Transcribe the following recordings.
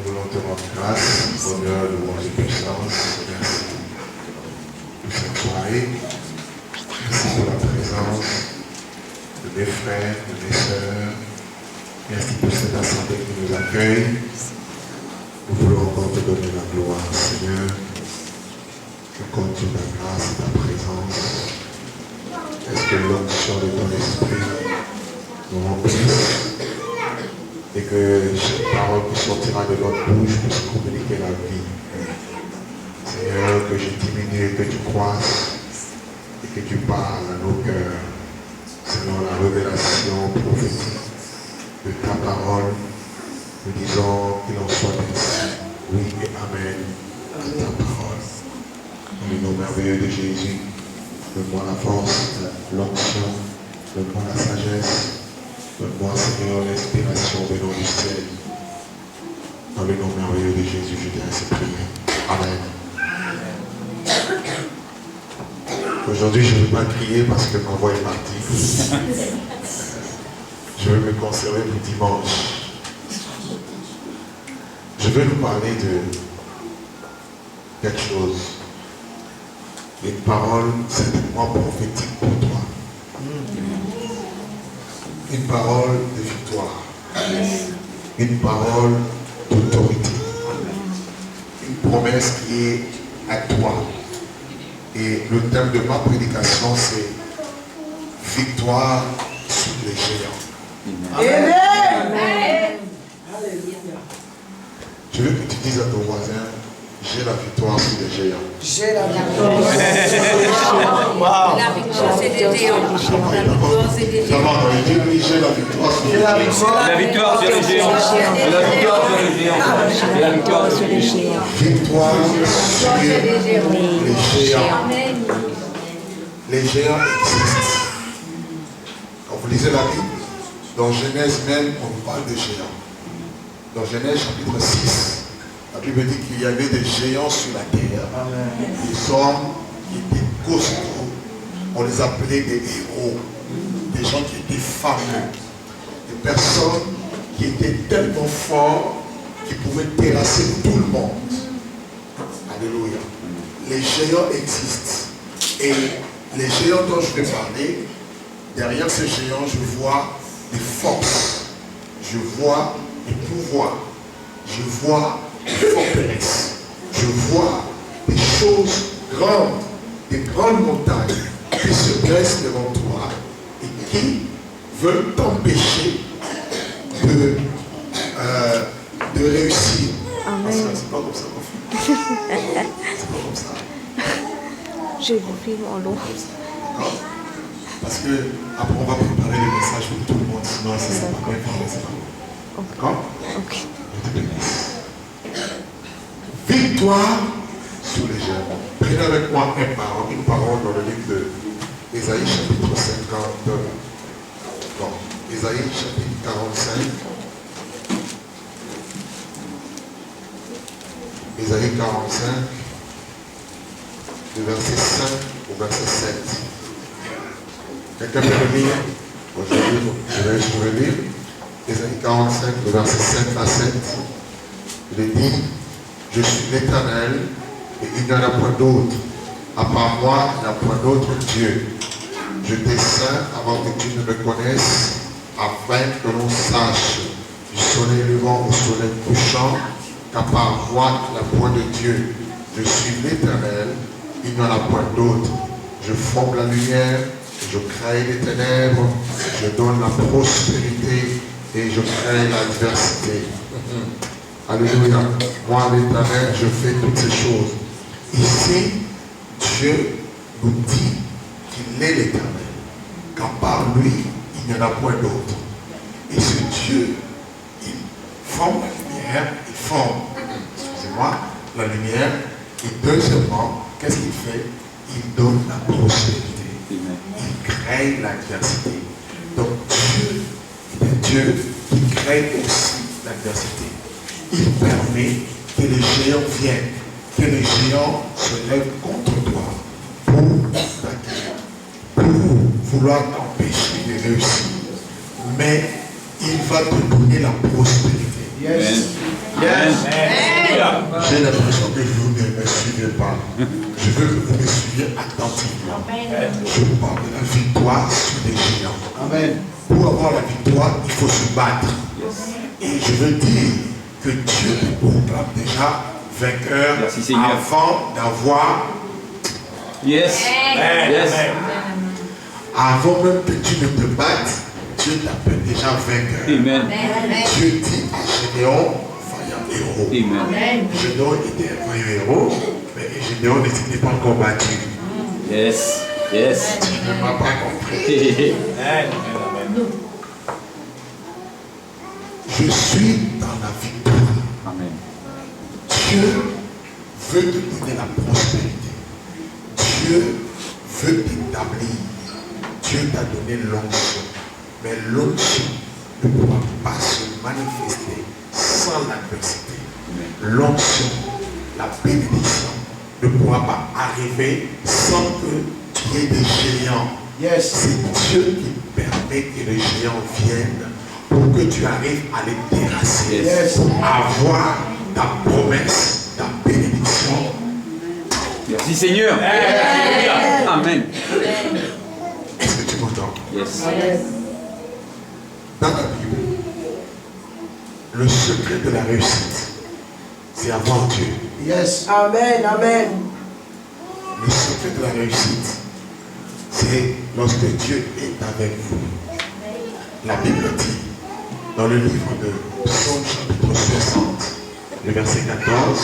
voulons te rendre grâce, honneur, louange et puissance. Merci pour cette soirée. Merci pour la présence de mes frères, de mes sœurs. Merci pour cette assemblée qui nous accueille. Nous voulons encore te donner la gloire, Seigneur. Je compte sur ta grâce et ta présence. Est-ce que l'onction de ton esprit nous remplisse et que chaque parole qui sortira de notre bouche puisse communiquer la vie. Seigneur, que je diminue et que tu croisses et que tu parles à nos cœurs selon la révélation prophétique de ta parole. Nous disons qu'il en soit ainsi. Oui et amen à ta parole. Dans le nom merveilleux de Jésus, donne-moi la force, l'onction, donne-moi la sagesse. Donne-moi, Seigneur, l'inspiration venant du ciel. Dans le nom merveilleux de Jésus, je t'ai ainsi prié. Amen. Aujourd'hui, je ne vais pas crier parce que ma voix est partie. Je vais me conserver pour dimanche. Je vais nous parler de quelque chose. Une parole certainement prophétique pour toi. Une parole de victoire. Une parole d'autorité. Une promesse qui est à toi. Et le thème de ma prédication, c'est victoire sur les géants. Amen. Amen. Je veux que tu dises à ton voisin, j'ai la victoire sur les géants. J'ai la victoire. La victoire, c'est des géants. La victoire, c'est des géants. J'ai la victoire sur les géants. La victoire sur les géants. La victoire sur les géants. La victoire sur les géants. Victoire sur les géants. Les géants existent. Quand vous lisez la Bible, dans Genèse même, on nous parle de géants. Dans Genèse chapitre 6, la Bible dit qu'il y avait des géants sur la terre. Des hommes qui étaient costauds. On les appelait des héros. Des gens qui étaient fameux. Des personnes qui étaient tellement forts qu'ils pouvaient terrasser tout le monde. Alléluia. Les géants existent. Et les géants dont je vais parler, derrière ces géants, je vois des forces. Je vois des pouvoirs. Je vois des forteresses. Je vois des choses grandes, des grandes montagnes qui se dressent devant toi et qui veulent t'empêcher de réussir. Amen. C'est pas comme ça qu'on fait. C'est pas comme ça. Je vous filme en long. Parce que après on va préparer les messages pour tout le monde, sinon ça ne sera pas bien parlé, c'est pas bon. D'accord? Ok. Je te bénisse. Victoire sur les géants. Prenez avec moi une parole dans le livre d'Ésaïe chapitre 50. Non, Ésaïe chapitre 45. Ésaïe 45, de verset 5 au verset 7. Quelqu'un peut le lire? Je vais le lire. Ésaïe 45, de verset 5 à 7. Il est dit, je suis l'Éternel et il n'y en a point d'autre. À part moi, il n'y a point d'autre Dieu. Je descends avant que tu ne me connaisses, afin que l'on sache du soleil levant au soleil couchant, qu'à part moi, il n'y a point de Dieu. Je suis l'Éternel, il n'y en a point d'autre. Je forme la lumière, je crée les ténèbres, je donne la prospérité et je crée l'adversité. Alléluia. Moi, l'Éternel, je fais toutes ces choses. Ici, Dieu nous dit qu'il est l'Éternel, qu'à part lui, il n'y en a point d'autre. Et ce Dieu, il forme la lumière, il forme, excusez-moi, la lumière. Et deuxièmement, qu'est-ce qu'il fait? Il donne la prospérité. Il crée l'adversité. Donc Dieu est un Dieu qui crée aussi l'adversité. Il permet que les géants viennent, que les géants se lèvent contre toi pour t'attaquer, pour vouloir t'empêcher de réussir. Mais il va te donner la prospérité. Yes. J'ai l'impression que vous ne me suivez pas. Je veux que vous me suiviez attentivement. Je parle de la victoire sur les géants. Amen. Pour avoir la victoire, il faut se battre. Et je veux dire que Dieu te proclame déjà vainqueur avant d'avoir... Yes. Yes. Avant même que tu ne te battes, Dieu t'appelle déjà vainqueur. Amen. Dieu dit à Gédéon, vaillant héros. Amen. Gédéon était un vaillant héros, mais Gédéon ne s'était pas encore battu. Yes. Yes. Tu ne m'as pas compris. Je suis dans la victoire. Amen. Dieu veut te donner la prospérité. Dieu veut t'établir. Dieu t'a donné l'onction. Mais l'onction ne pourra pas se manifester sans l'adversité. L'onction, la bénédiction ne pourra pas arriver sans que tu aies des géants. Yes. C'est Dieu qui permet que les géants viennent pour que tu arrives à les terrasser. Yes. Pour avoir ta promesse, ta bénédiction. Merci Seigneur. Amen. Est-ce que tu m'entends? Yes. Dans la Bible, le secret de la réussite, c'est avoir Dieu. Yes. Amen. Amen. Le secret de la réussite, c'est lorsque Dieu est avec vous. La Bible dit, dans le livre de Psaume chapitre 60, le verset 14,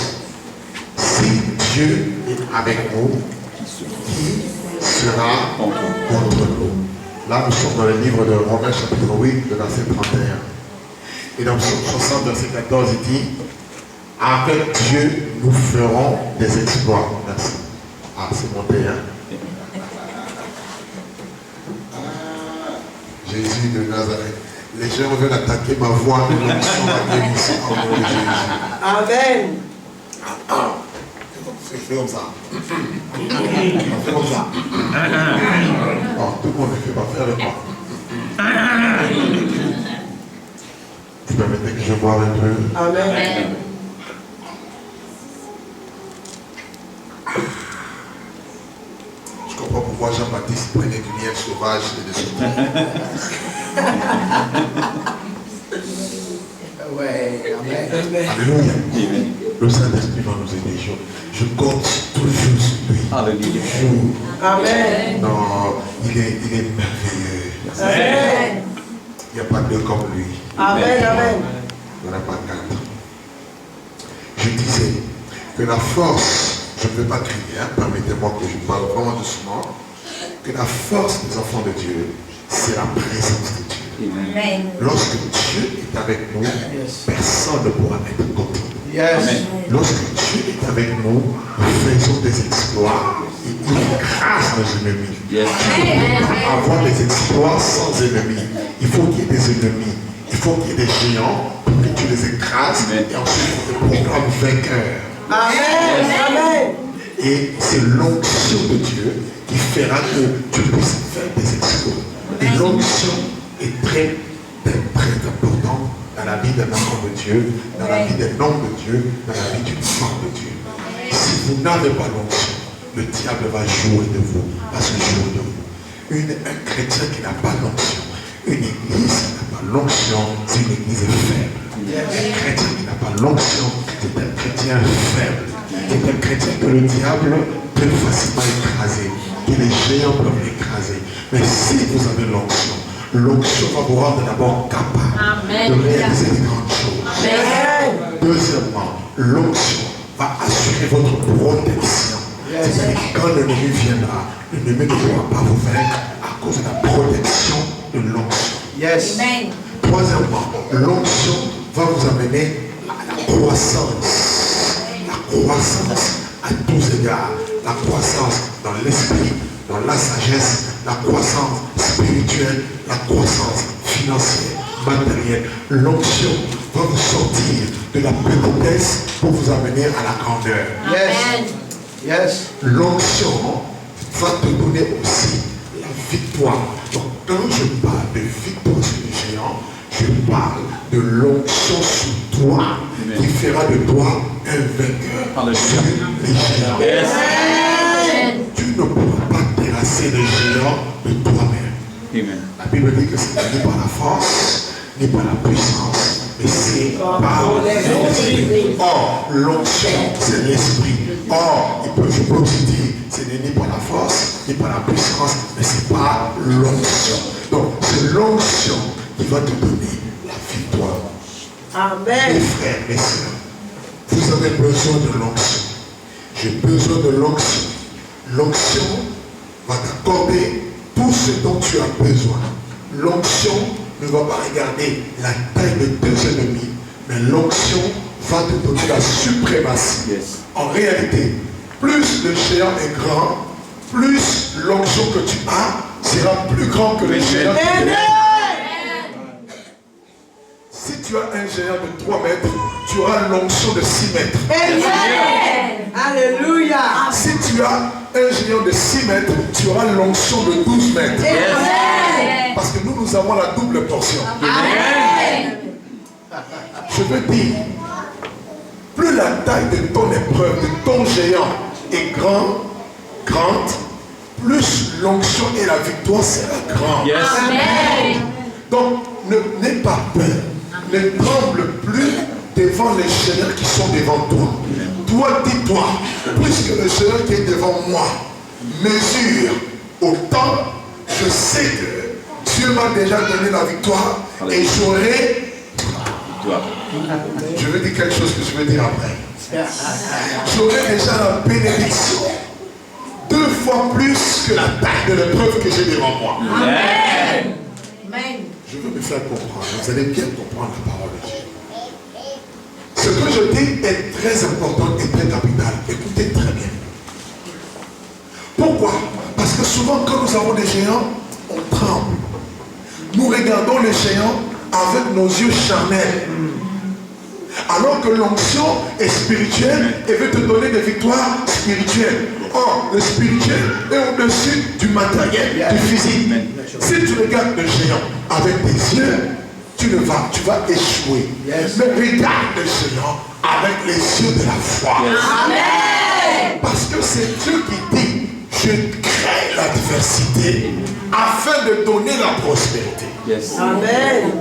si Dieu est avec nous, qui sera contre nous? Là, nous sommes dans le livre de Romains chapitre 8, le verset 31. Et dans Psaume 60, verset 14, il dit, avec Dieu, nous ferons des exploits. Merci. Ah, c'est monté, hein? Jésus de Nazareth. Les gens veulent attaquer ma voix de l'onction à guérison en nom de Jésus. Amen. Fais comme ça. Fais comme ça. Oh, tout le monde ne fait pas faire le pas. Vous permettez que je boive un peu? Amen. Je comprends pourquoi Jean-Baptiste prenait du miel sauvage et des autres. Ouais. Amen. Alléluia. Le Saint-Esprit va nous aider. Je compte toujours sur lui. Alléluia. Amen. Non, il est merveilleux. Amen. Il n'y a pas deux comme lui. Amen. Amen. Il n'y en a pas quatre. Je disais que la force, je ne veux pas crier, hein, permettez-moi que je parle vraiment doucement, que la force des enfants de Dieu, c'est la présence de Dieu. Amen. Lorsque Dieu est avec nous, personne ne pourra être contre nous. Yes. Lorsque Dieu est avec nous, nous faisons des exploits et il écrase nos ennemis. Yes. Tu ne peux pas avoir des exploits sans ennemis. Il faut qu'il y ait des ennemis. Il faut qu'il y ait des géants pour que tu les écrases. Amen. Et ensuite on te proclame vainqueur. Amen. Amen. Et c'est l'onction de Dieu qui fera que tu puisses faire des exploits. Et l'onction est très importante dans la vie d'un enfant de Dieu, dans la vie d'un homme de Dieu, dans la vie d'une femme de Dieu. Si vous n'avez pas l'onction, le diable va jouer de vous, va se jouer de vous. Un chrétien qui n'a pas l'onction, une église qui n'a pas l'onction, c'est une église faible. Un chrétien qui n'a pas l'onction, c'est un chrétien faible. C'est un chrétien que le diable peut facilement écraser, que les géants peuvent l'écraser. Mais si vous avez l'onction va vous rendre d'abord capable de réaliser des grandes choses. Amen. Deuxièmement, l'onction va assurer votre protection. C'est-à-dire que quand l'ennemi viendra, l'ennemi ne pourra pas vous vaincre à cause de la protection de l'onction. Yes. Amen. Troisièmement, l'onction va vous amener à la croissance. La croissance à tous égards. La croissance dans l'esprit, dans la sagesse, la croissance spirituelle, la croissance financière, matérielle. L'onction va vous sortir de la petitesse pour vous amener à la grandeur. Yes. Yes. L'onction va te donner aussi la victoire. Donc quand je parle de victoire sur les géants, Je parle de l'onction sur toi qui fera de toi un vainqueur sur les géants. Yes. Tu ne pourras pas terrasser les géants de toi-même. Amen. La Bible dit que ce n'est ni par la force, ni par la puissance, mais c'est par l'esprit. Or, l'onction, c'est l'esprit. Or, je peux aussi dire, ce n'est ni par la force, ni par la puissance, mais c'est par l'onction. Donc, c'est l'onction qui va te donner la victoire. Amen. Mes frères, mes sœurs, vous avez besoin de l'onction. J'ai besoin de l'onction. L'onction va t'accorder tout ce dont tu as besoin. L'onction ne va pas regarder la taille de tes ennemis, mais l'onction va te donner la suprématie. Yes. En réalité, plus le géant est grand, plus l'onction que tu as sera plus grand que le géant. Si tu as un géant de 3 mètres, tu auras l'onction de 6 mètres. Amen. Alléluia. Si tu as un géant de 6 mètres, tu auras l'onction de 12 mètres. Amen. Parce que nous avons la double portion. Amen. Je veux dire, plus la taille de ton épreuve, de ton géant est grande, plus l'onction et la victoire sera grande. Yes. Amen. Donc, n'aie pas peur. Ne tremble plus devant les géants qui sont devant toi. Toi, dis-toi, puisque le géant qui est devant moi mesure autant, je sais que Dieu m'a déjà donné la victoire et j'aurai. Je vais dire quelque chose que je vais dire après. J'aurai déjà la bénédiction 2 fois plus que la taille de l'épreuve que j'ai devant moi. Amen. Amen. Je veux me faire comprendre. Vous allez bien comprendre la parole de Dieu. Ce que je dis est très important et très capital. Écoutez très bien. Pourquoi? Parce que souvent, quand nous avons des géants, on tremble. Nous regardons les géants avec nos yeux charnels. Alors que l'onction est spirituelle et veut te donner des victoires spirituelles. Or, le spirituel est au-dessus du matériel, du physique. Si tu regardes le géant avec tes yeux, tu vas échouer. Mais regarde le géant avec les yeux de la foi. Amen. Parce que c'est Dieu qui dit, je crée l'adversité afin de donner la prospérité. Yes. Amen.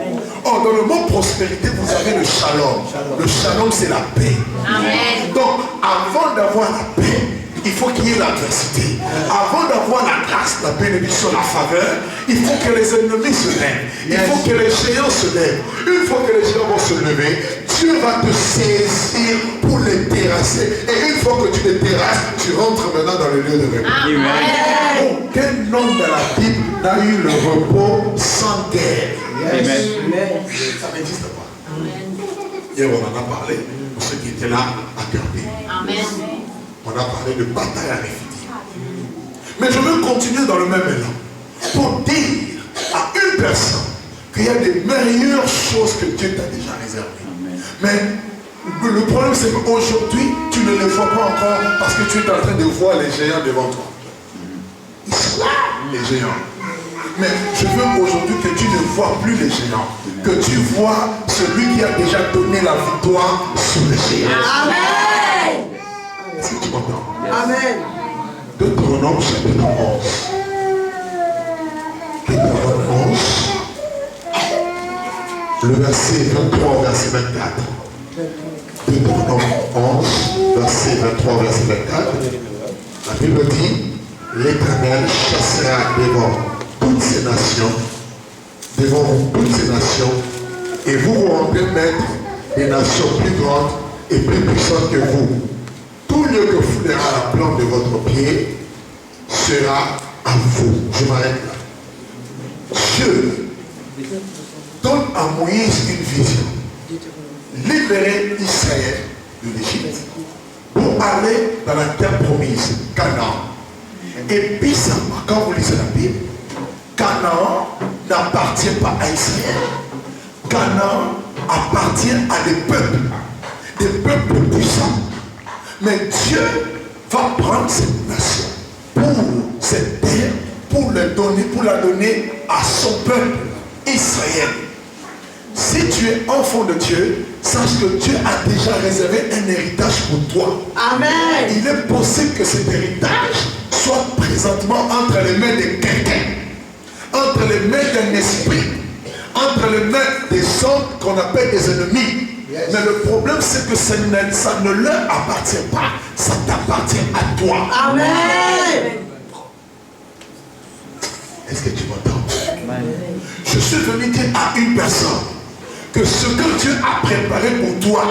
Or, dans le mot prospérité, vous avez le shalom. Le shalom, c'est la paix. Amen. Donc, avant d'avoir la paix, il faut qu'il y ait l'adversité. Avant d'avoir la grâce, la bénédiction, la faveur, il faut que les ennemis se lèvent. Il faut que les géants se lèvent. Une fois que les géants vont se lever, Dieu va te saisir pour les terrasser. Et une fois que tu les terrasses, tu rentres maintenant dans le lieu de repos. Amen. Aucun homme dans la Bible n'a eu le repos sans guerre. Amen. Ça n'existe pas. Hier, on en a parlé pour ceux qui étaient là à Kirby. Amen. On a parlé de bataille à Réphidim. Mais je veux continuer dans le même élan pour dire à une personne qu'il y a des meilleures choses que Dieu t'a déjà réservées. Mais le problème, c'est qu'aujourd'hui, tu ne les vois pas encore parce que tu es en train de voir les géants devant toi. Ils sont là, les géants. Mais je veux aujourd'hui que tu ne vois plus les géants, que tu vois celui qui a déjà donné la victoire sur les géants. Amen. Est-ce que tu m'entends? Amen. Deutéronome chapitre 11. Deutéronome 11. Le verset 23 verset 24. Deutéronome 11, verset 23 verset 24. La Bible dit, l'Éternel chassera devant toutes ces nations, devant toutes ces nations, et vous vous rendrez maître des nations plus grandes et plus puissantes que vous. Tout lieu que foulera la plante de votre pied sera à vous. Je m'arrête là. Dieu donne à Moïse une vision. Libérer Israël de l'Égypte pour aller dans la terre promise, Canaan. Et bizarrement, quand vous lisez la Bible, Canaan n'appartient pas à Israël. Canaan appartient à des peuples puissants. Mais Dieu va prendre cette nation pour cette terre, pour la donner à son peuple, Israël. Si tu es enfant de Dieu, sache que Dieu a déjà réservé un héritage pour toi. Amen. Il est possible que cet héritage soit présentement entre les mains de quelqu'un, entre les mains d'un esprit, entre les mains des hommes qu'on appelle des ennemis. Yes. Mais le problème, c'est que ça ne leur appartient pas, ça t'appartient à toi. Amen. Est-ce que tu m'entends? Je suis venu dire à une personne que ce que Dieu a préparé pour toi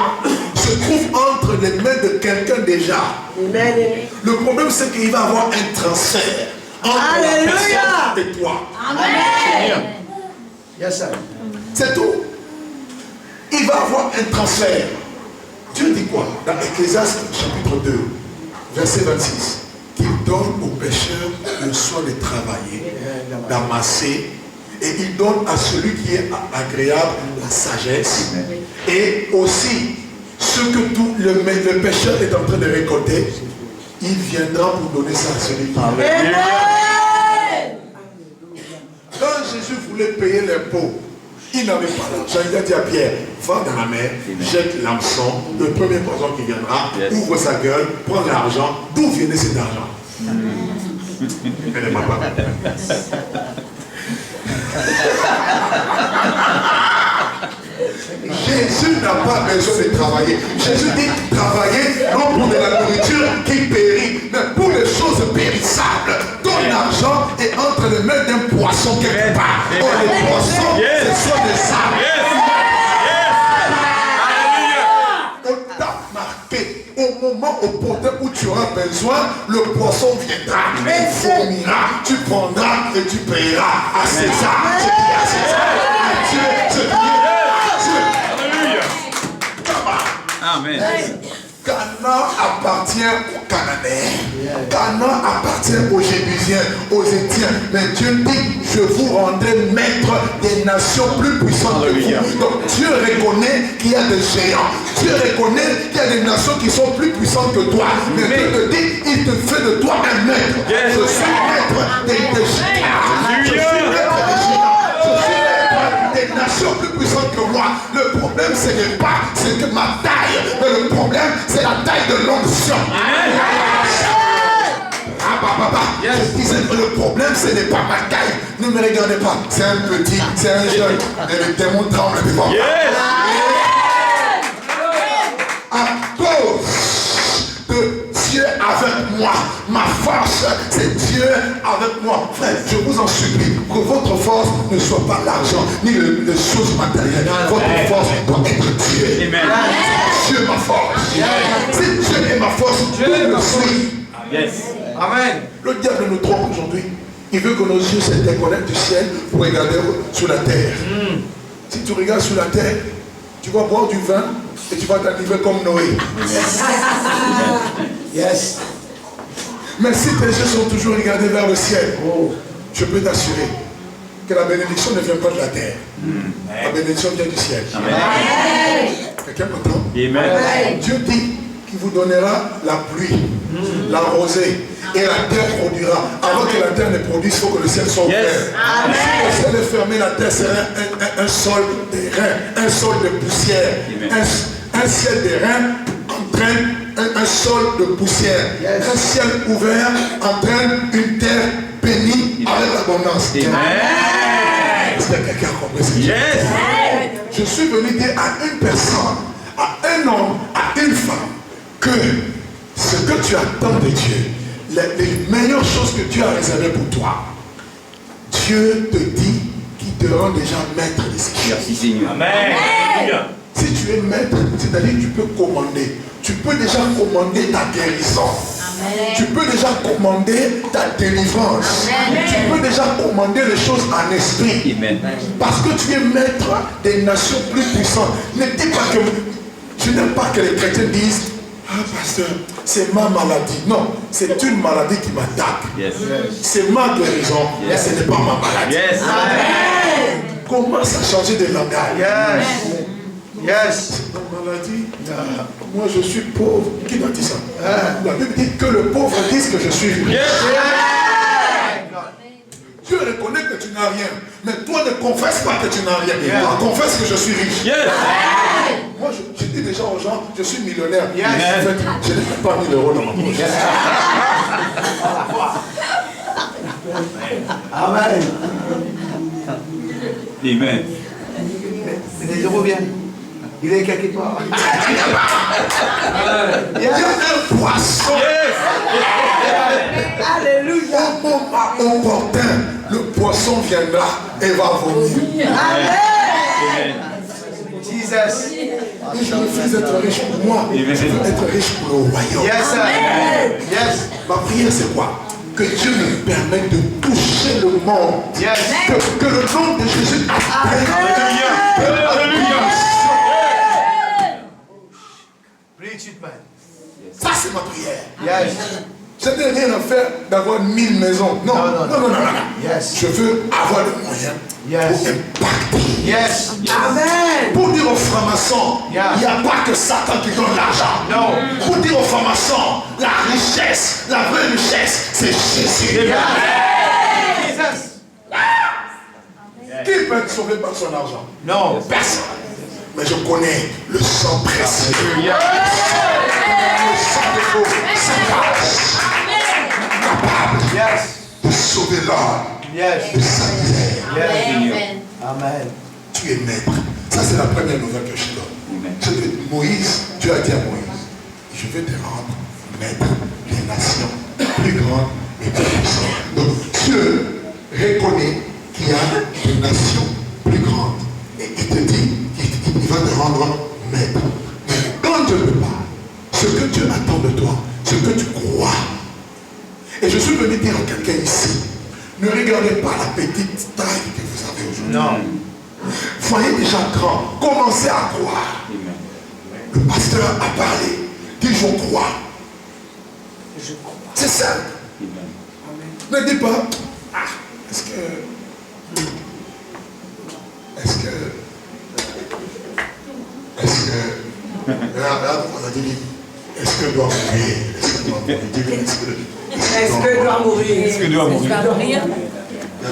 se trouve entre les mains de quelqu'un déjà. Amen. Le problème, c'est qu'il va y avoir un transfert entre la personne et toi. Amen. Yes, sir. C'est tout. Il va y avoir un transfert. Dieu dit quoi? Dans Ecclésiaste chapitre 2, verset 26. Qu'il donne aux pécheurs le soin de travailler, d'amasser, et il donne à celui qui est agréable la sagesse. Et aussi, ce que tout le pécheur est en train de récolter, il viendra pour donner ça à celui qui est. Quand Jésus voulait payer l'impôt, il n'avait pas l'argent. Il a dit à Pierre, va dans la mer, jette l'hameçon, le premier poisson qui viendra, ouvre sa gueule, prends l'argent. D'où venait cet argent? Elle ne m'a pas compris. Jésus n'a pas besoin de travailler. Jésus dit travailler non pour de la nourriture qui périt, mais pour les choses périssables. Ton argent est entre les mains d'un poisson quelque part. Or, les poissons, ce sont des arbres. On t'a marqué. Au moment opportun où tu auras besoin, le poisson viendra. Il fournira. Tu prendras et tu payeras à César. Ce qui est à César. À Dieu, ce qui est Amen. Canaan appartient aux Cananéens. Canaan appartient aux Jébusiens, aux Étiens. Mais Dieu dit, je vous rendrai maître des nations plus puissantes que vous. Donc Dieu reconnaît qu'il y a des géants. Dieu reconnaît qu'il y a des nations qui sont plus puissantes que toi. Mais Dieu te dit, il te fait de toi un maître. Je suis maître des géants. Je suis maître des géants. Des nations plus puissantes que moi. Le problème, ce n'est pas que ma taille, mais le problème, c'est la taille de l'onction. Je disais que le problème, ce n'est pas ma taille. Ne me regardez pas. C'est un petit, c'est un jeune. Et le démon tremble devant moi. À cause de Dieu avec moi, ma force, c'est Dieu avec moi. Frère, je vous en supplie, que votre force ne soit pas l'argent, ni les choses matérielles. Votre force doit être Dieu. Amen. Dieu ma force. Si Dieu est ma force, Dieu le suis. Amen. Le diable nous trompe aujourd'hui. Il veut que nos yeux se déconnectent du ciel pour regarder sur la terre. Si tu regardes sur la terre, tu vas boire du vin et tu vas t'enivrer comme Noé. Yes. Mais si tes yeux sont toujours regardés vers le ciel, je peux t'assurer que la bénédiction ne vient pas de la terre. La bénédiction vient du ciel. Quelqu'un m'entend? Dieu dit qu'il vous donnera la pluie, la rosée, et la terre produira. Avant que la terre ne produise, il faut que le ciel soit ouvert. Si le ciel est fermé, la terre sera un sol d'airain, un sol de poussière. Un ciel d'airain entraîne un sol de poussière. Un ciel ouvert entraîne une terre bénie avec l'abondance. Est-ce que quelqu'un a compris ce que je suis venu dire à une personne, à un homme, à une femme, que ce que tu attends de Dieu, les meilleures choses que Dieu a réservées pour toi, Dieu te dit qu'il te rend déjà maître de ces choses. Merci Seigneur. Amen. Si tu es maître, c'est-à-dire que tu peux commander. Tu peux déjà commander ta guérison. Amen. Tu peux déjà commander ta délivrance. Amen. Tu peux déjà commander les choses en esprit. Amen. Parce que tu es maître des nations plus puissantes. Ne dis pas que... Je n'aime pas que les chrétiens disent, ah pasteur, c'est ma maladie. Non, c'est une maladie qui m'attaque. Yes. C'est ma guérison, mais ce n'est pas ma maladie. Yes. Amen. Commence à changer de langage. Yes. Yes. C'est ma maladie. Moi je suis pauvre. Qui m'a dit ça? La Bible dit que le pauvre dise que je suis riche. Yes. Dieu reconnaît que tu tu n'as rien. Mais toi ne confesse pas que tu n'as rien. Toi confesse que je suis riche. Moi, je dis déjà aux gens, je suis millionnaire. En fait, je n'ai pas 1000 euros dans ma poche. Amen. Amen. Les euros viennent. Il est quelque part. Il y a un poisson. Alléluia. Au moment opportun, le poisson viendra et va vomir. Amen. Jesus. Et je refuse d'être riche pour moi. Je veux être riche pour le royaume. Yes, sir. Yes. Ma prière, c'est quoi? Que Dieu me permette de toucher le monde. Yes. Que le nom de Jésus apprenne. Preach it, man. Ça, c'est ma prière. Yes. Je n'ai rien à faire d'avoir 1000 maisons. Non, Non, non, non, non, non. Yes. Je veux avoir le moyen Yes. pour impacter. Yes. Amen. Pour dire aux francs-maçons, Yeah. il n'y a pas que Satan qui donne l'argent. Non. Pour dire aux francs-maçons, la richesse, la vraie richesse, c'est Jésus. Jesus. Qui peut être sauvé par son argent? Non. Personne. Mais je connais le sang précieux. Hallelujah. Le sang de faux, c'est capable Yes. de sauver l'homme Yes. de sa misère. Yes. Amen. Tu es maître. Ça, c'est la première nouvelle que je donne. Je te dis, Moïse, Dieu a dit à Moïse, je vais te rendre maître des nations plus grandes et plus puissantes. Donc, Dieu reconnaît qu'il y a des nations plus grandes. Et il te dit, il va te rendre maître. Mais quand Dieu te parle, ce que Dieu attend de toi, ce que tu crois. Et je suis venu dire à quelqu'un ici, ne regardez pas la petite taille que vous avez aujourd'hui. Non. Voyez déjà grand. Commencez à croire. Le pasteur a parlé. Dit je crois. C'est simple. Ne dis pas. Ah, est-ce que. Regarde, on a dit. Est-ce que doit mourir? Est-ce que doit mourir? Est-ce que doit mourir? Est-ce que doit mourir? Ça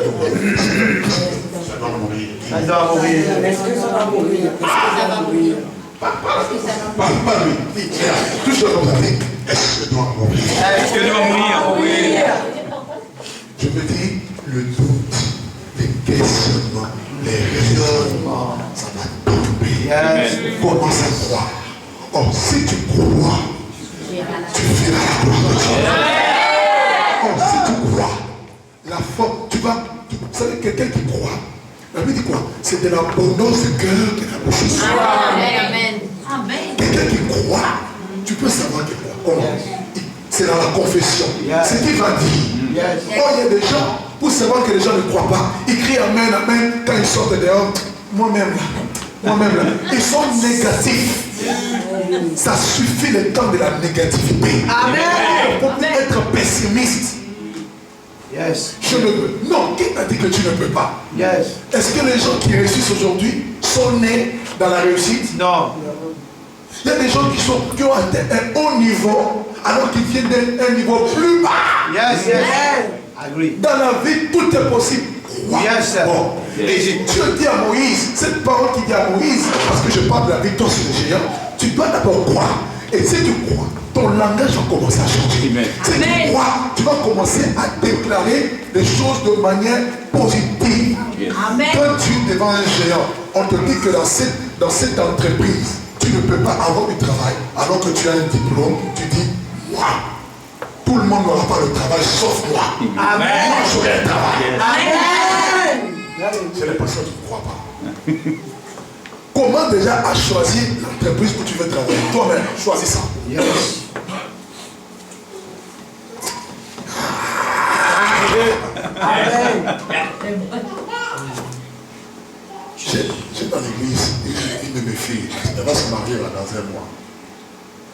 doit mourir. Ça doit mourir. Est-ce que ça va mourir? Pas lui. Touche le comme ça. Est-ce que doit mourir? Est-ce que doit mourir? Je me dis, le doute, les questionnements, les raisonnements, ça va tomber. Yes. Commence à croire. Or, si tu crois, tu verras la gloire de Dieu. Or, si tu crois, la foi, tu vas. Vous savez, quelqu'un qui croit, la Bible dit quoi? C'est de l'abondance du cœur que la bouche est. Amen. Quelqu'un qui croit, tu peux savoir qu'il croit. Comment? C'est dans la confession. Yes. Ce qu'il va dire. Yes. Oh, il y a des gens, pour savoir que les gens ne croient pas, ils crient Amen, Amen, quand ils sortent dehors. Moi-même là, ils sont négatifs. Ça suffit le temps de la négativité. Amen. Pour être pessimiste. Yes. Je ne peux. Non, qui t'a dit que tu ne peux pas? Yes. Est-ce que les gens qui réussissent aujourd'hui sont nés dans la réussite? Non. Il y a des gens qui ont atteint un haut niveau alors qu'ils viennent d'un niveau plus bas. Yes. Yes. Agree. Dans la vie, tout est possible. Crois. Yes, sir. Bon. Et Dieu dit à Moïse, cette parole qui dit à Moïse, parce que je parle de la victoire sur les géants, tu dois d'abord croire. Et si tu crois, ton langage va commencer à changer. Amen. Si tu crois, tu vas commencer à déclarer les choses de manière positive. Amen. Quand tu es devant un géant, on te dit que dans cette entreprise, tu ne peux pas avoir du travail alors que tu as un diplôme, tu dis, moi, tout le monde n'aura pas le travail sauf moi. Amen. Moi, j'aurai un travail. Amen. C'est les personnes qui ne croient pas. Comment déjà à choisir l'entreprise où tu veux travailler? Toi-même, choisis ça. Yes. Amen. J'ai dans l'église une de mes filles, elle va se marier là, dans un mois.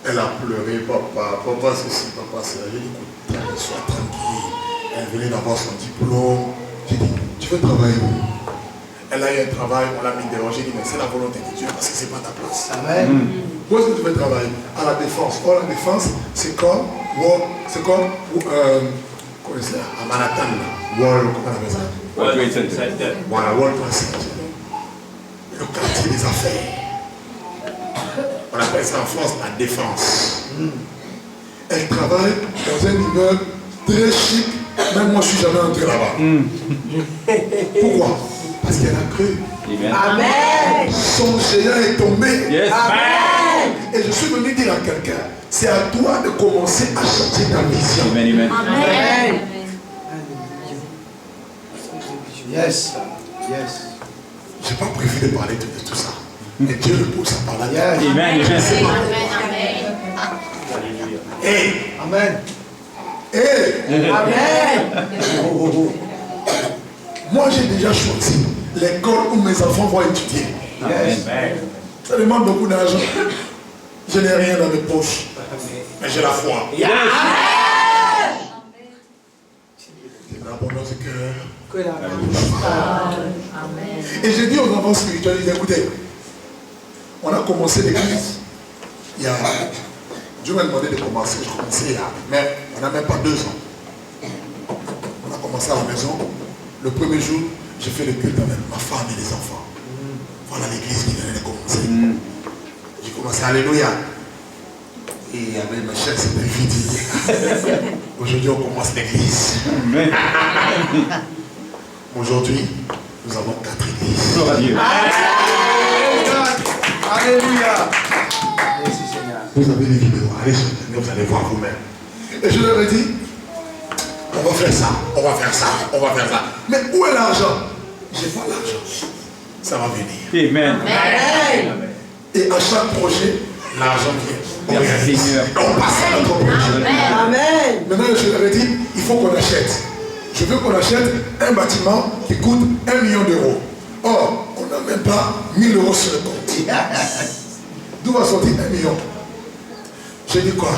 Elle a pleuré, papa ceci, papa cela. J'ai dit, écoute, sois tranquille. Elle venait d'avoir son diplôme. J'ai dit, tu veux travailler où? Elle a eu un travail, on l'a mis dehors. J'ai dit, mais c'est la volonté de Dieu parce que c'est pas ta place. Amen. Où est-ce que tu veux travailler? À la défense. Or, la défense, c'est comme, comment c'est à Manhattan là. Wall, comment on appelle ça? World Trade Center. Voilà, World Trade Center. Le quartier des affaires. On appelle ça en France la défense. Elle travaille dans un immeuble très chic. Même moi, je ne suis jamais entré là-bas. Pourquoi? Parce qu'elle a cru. Amen. Son géant est tombé. Yes. Amen. Et je suis venu dire à quelqu'un, c'est à toi de commencer à changer ta vision. Amen. Amen. Yes. Yes. Je n'ai pas prévu de parler de tout ça. Mais Dieu le pousse à parler. Yes. Amen. Hey, Amen. hey, Amen. moi j'ai déjà choisi l'école où mes enfants vont étudier. Amen. Ça demande beaucoup d'argent. Je n'ai rien dans mes poches. Mais j'ai la foi. J'ai l'abondance du cœur. Et j'ai dit aux enfants spirituels, écoutez, on a commencé l'église. Il y a... Dieu m'a demandé de commencer, je commençais il y a... Mais on n'a même pas 2 ans. On a commencé à la maison. Le premier jour, j'ai fait le culte avec ma femme et les enfants. Voilà l'église qui venait de commencer. J'ai commencé, alléluia. Et avec ma chaîne, c'était vide. Aujourd'hui, on commence l'église. Aujourd'hui, nous avons 4 églises. Gloire à Dieu. Alléluia. Merci Seigneur. Vous avez des vidéos, allez sur Internet, vous allez voir vous-même. Et je leur ai dit, on va faire ça, on va faire ça, on va faire ça. Mais où est l'argent? J'ai pas l'argent. Ça va venir. Amen. Et à chaque projet, l'argent vient. Merci Seigneur. On passe à notre projet. Amen. Maintenant, je leur ai dit, il faut qu'on achète. Je veux qu'on achète un bâtiment qui coûte 1 million d'euros. Or, on n'a même pas 1000 euros sur le compte. D'où va sortir 1 million? J'ai dit quoi?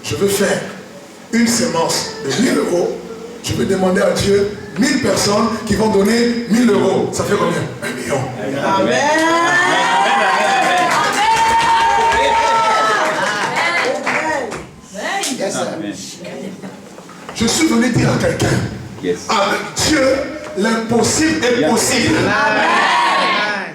Je veux faire une semence de 1000 euros. Je vais demander à Dieu 1000 personnes qui vont donner 1000 euros. Ça fait combien? 1 million. Amen. Yes, sir. Amen. Je suis venu dire à quelqu'un, Yes. avec Dieu, l'impossible est possible. Amen.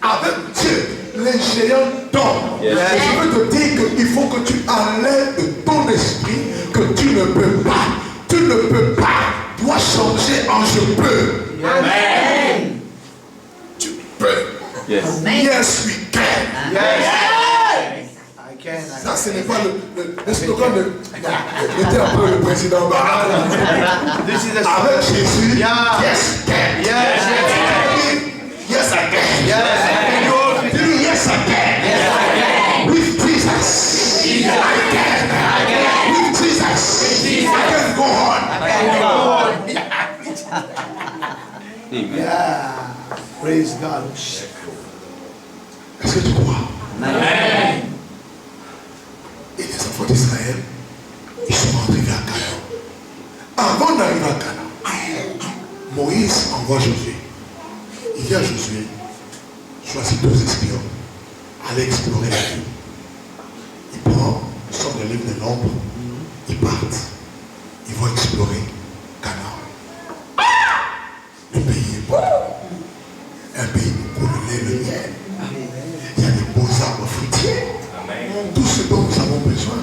Avec Dieu, les géants tombent. Yes. Et je veux te dire qu'il faut que tu enlèves de ton esprit que tu ne peux pas. Tu ne peux pas. Dois changer en je peux. Amen. Tu peux. Yes. Yes, we can. I can. Ça, ce n'est pas le slogan de mettez un peu le président Barack. This is the Avec Jésus, Yeah. yes, can. Yes. Yes, I can. Yes. Dis yes, I can. With Jesus, I can. With Jesus, I can go on. Amen. Yeah. Praise God. Est-ce que tu crois? Amen. Et les enfants d'Israël, ils sont arrivés à Canaan. Avant d'arriver à Canaan, Moïse envoie Josué. Il dit à Josué, choisis 2 espions, allez explorer la ville. Il prend, nous sommes le livre de l'ombre, ils partent, ils vont explorer Canaan. Le pays est bon. Un pays où coule le lait, le miel. Il y a des beaux arbres fruitiers. Tout ce dont nous avons besoin.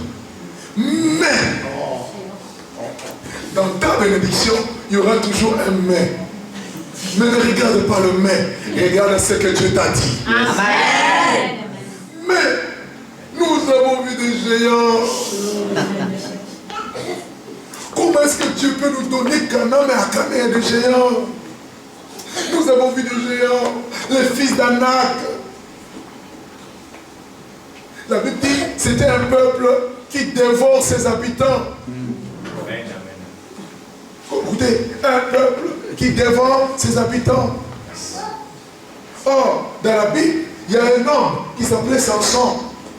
Mais, dans ta bénédiction, il y aura toujours un mais. Mais ne regarde pas le mais. Regarde ce que Dieu t'a dit. Amen. Mais, nous avons vu des géants. Comment est-ce que Dieu peut nous donner Canaan, mais à Canaan il y a des géants? Nous avons vu des géants, les fils d'Anak. La Bible dit, c'était un peuple qui dévore ses habitants. Écoutez, un peuple qui dévore ses habitants. Or, dans la Bible, il y a un homme qui s'appelait Samson.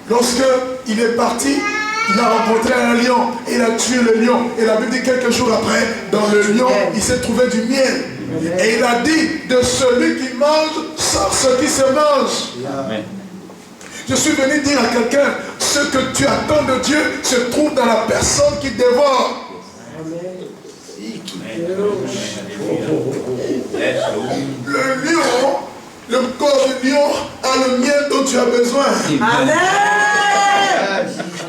Lorsque il est parti, il a rencontré un lion et il a tué le lion. Et la Bible dit quelques jours après, dans le lion, il s'est trouvé du miel. Et il a dit, de celui qui mange, sort ce qui se mange. Amen. Je suis venu dire à quelqu'un, ce que tu attends de Dieu se trouve dans la personne qui dévore. Le lion, le corps du lion a le miel dont tu as besoin. Amen.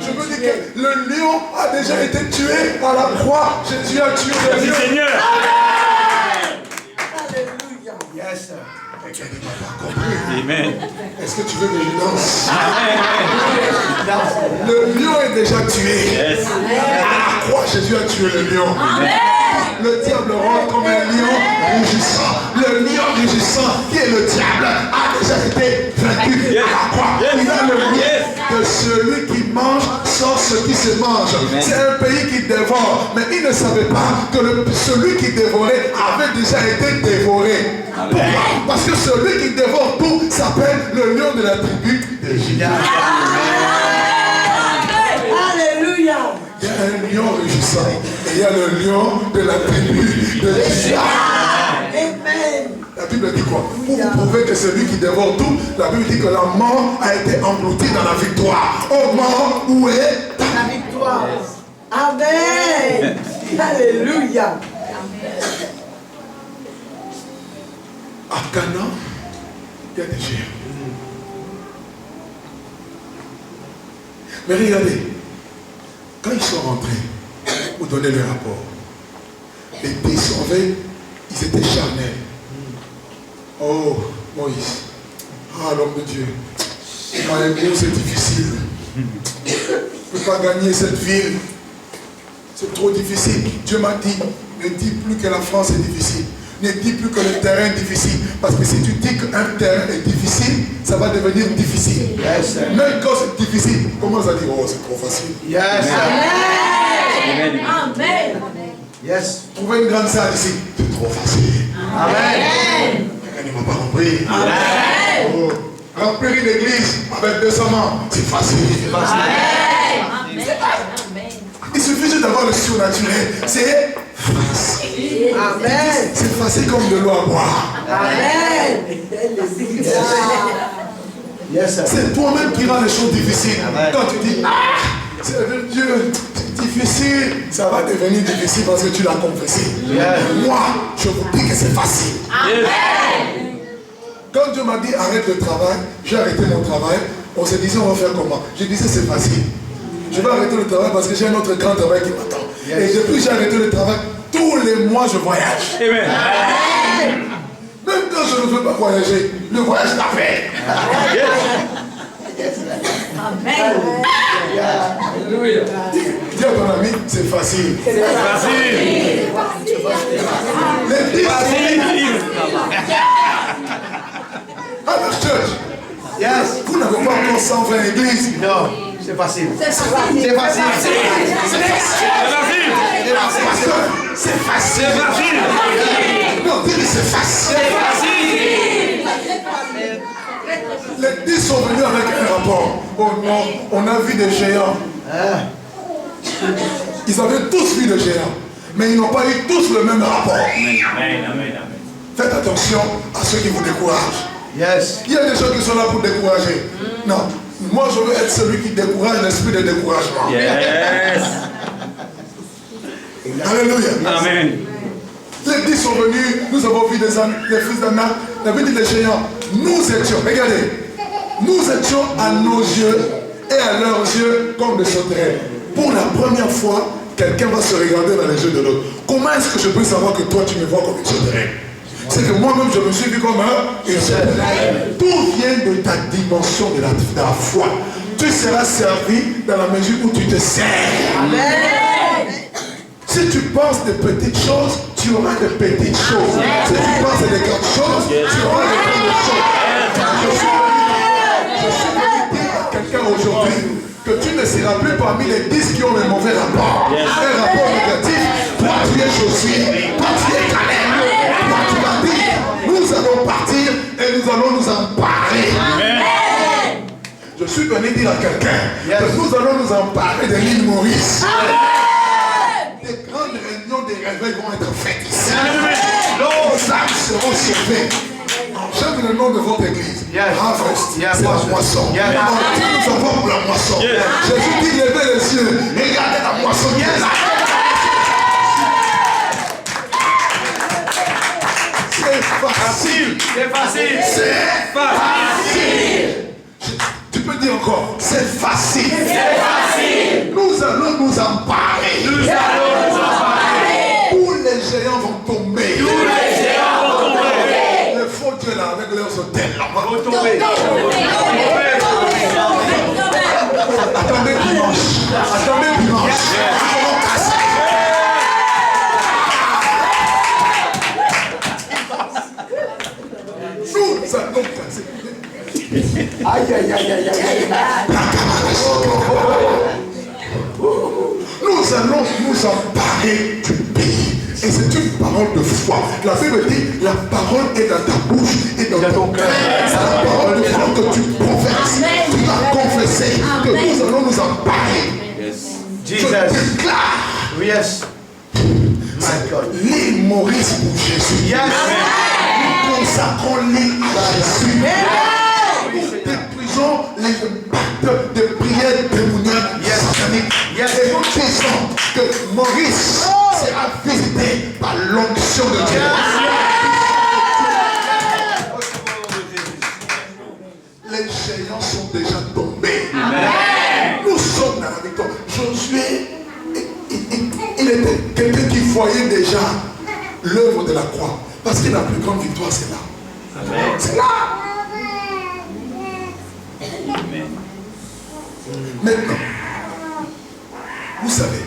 Je veux dire que le lion a déjà été tué à la croix. Jésus a tué le lion. Seigneur. Alléluia. Yes, sir. Amen. Est-ce que tu veux que je danse? Amen. Le lion est déjà tué. Yes. À la croix, Jésus a tué le lion. Le diable rentre comme un lion rugissant. Le lion rugissant, qui est le diable, a déjà été vaincu à la croix. Il a le miel de celui qui mange sort ce qui se mange. C'est un pays qui dévore. Mais il ne savait pas que celui qui dévorait avait déjà été dévoré. Pourquoi? Parce que celui qui dévore tout s'appelle le lion de la tribu de Juda. Alléluia. Il y a un lion rugissant et il y a le lion de la tribu de Juda. Amen. La Bible dit quoi? Pour prouver que celui qui dévore tout, la Bible dit que la mort a été engloutie dans la victoire. Oh mort, où est La victoire. Amen. Alléluia. à Canaan? Il y a des géants. Mais regardez, quand ils sont rentrés pour donner le rapport, les descendants, ils étaient charnels. Oh, Moïse, ah l'homme de Dieu, c'est difficile. Je ne peux pas gagner cette ville. C'est trop difficile. Dieu m'a dit, ne dis plus que la France est difficile. Ne dis plus que le terrain est difficile. Parce que si tu dis qu'un terrain est difficile, ça va devenir difficile. Yes, sir. Même quand c'est difficile, commence à dire, oh c'est trop facile. Yes, sir. Amen. Amen. Yes. Trouver une grande salle ici, c'est trop facile. Amen. Elle ne m'a pas compris. Amen. Oh, remplir une église avec 200 membres, c'est facile. Il suffit juste d'avoir le surnaturel. C'est facile. Amen. C'est facile comme de l'eau à boire. Amen. Yes, sir. C'est toi-même qui rend les choses difficiles. Amen. Quand tu dis, c'est Dieu, c'est difficile, ça va devenir difficile parce que tu l'as confessé. Yeah. Moi, je vous dis que c'est facile. Quand Dieu m'a dit arrête le travail, j'ai arrêté mon travail. On se disait on va faire comment? Je disais c'est facile. Je vais arrêter le travail parce que j'ai un autre grand travail qui m'attend. Yes. Et depuis que j'ai arrêté le travail, tous les mois je voyage. Amen. Même quand je ne veux pas voyager, le voyage t'appelle. Dis à ton ami, c'est facile. Facile. Les 10 Facile. Alors church, Yes. vous n'avez pas encore 120 églises. Non, c'est facile. C'est facile. C'est facile. Pasteur, c'est facile. C'est facile. Non, dis c'est facile. C'est facile. Les 10 sont venus avec un rapport. Oh non, on a vu des géants. Ils avaient tous vu des géants. Mais ils n'ont pas eu tous le même rapport. Amen. Faites attention à ceux qui vous découragent. Yes. Il y a des gens qui sont là pour décourager. Non, moi je veux être celui qui décourage l'esprit de découragement. Yes. Alléluia. Amen. Les 10 sont venus, nous avons vu des fils d'Anna, la vie des géants. Nous étions, regardez, nous étions à nos yeux et à leurs yeux comme des sauterelles. Pour la première fois, quelqu'un va se regarder dans les yeux de l'autre. Comment est-ce que je peux savoir que toi tu me vois comme une sauterelle? C'est que moi-même je me suis vu comme une sauterelle. Tout vient de ta dimension de la foi. Tu seras servi dans la mesure où tu te sers. Amen. Si tu penses des petites choses, tu auras des petites choses. Si tu penses à des grandes choses, tu auras des grandes choses. Je suis venu dire à quelqu'un aujourd'hui que tu ne seras plus parmi les 10 qui ont le mauvais rapport. Un rapport négatif. Toi tu es Josué, toi tu es Caleb. Toi tu vas dire, nous allons partir et nous allons nous emparer. Je suis venu dire à quelqu'un que nous allons nous emparer de l'île Maurice. Des grandes réunions, des réveils vont être faites ici. Nos âmes seront sauvées. J'aime le nom de votre église. Harvest, c'est la moisson. On nous envoie pour la moisson. Jésus dit, levez les yeux, regardez la moisson qui est là. C'est facile. C'est facile. C'est facile. Tu peux dire encore, c'est facile. C'est facile. Nous allons nous emparer. Nous allons nous emparer. Tous les géants vont tomber. Tous les géants vont tomber. Les faux dieux là avec leurs hôtels là Vont tomber. Attendez dimanche. Attendez dimanche. Nous allons casser. Nous allons casser. Aïe, aïe, aïe, aïe, aïe. Nous allons nous emparer du pays. Et c'est une parole de foi. La Bible dit, la parole est dans ta bouche et dans ton cœur. C'est la parole de foi que tu professes. Tu vas confesser que nous allons nous emparer. Je déclare. Yes. My God. L'île Maurice pour Jésus. Yes. Nous consacrons l'île à Jésus. Nous détruisons les impacts de prières démoniaques sataniques. Et nous disons que Maurice sera visité par l'onction de Dieu. Les géants sont déjà tombés. Nous sommes dans la victoire. Josué, il était quelqu'un qui voyait déjà l'œuvre de la croix. Parce que la plus grande victoire, c'est là. C'est là. Maintenant, vous savez,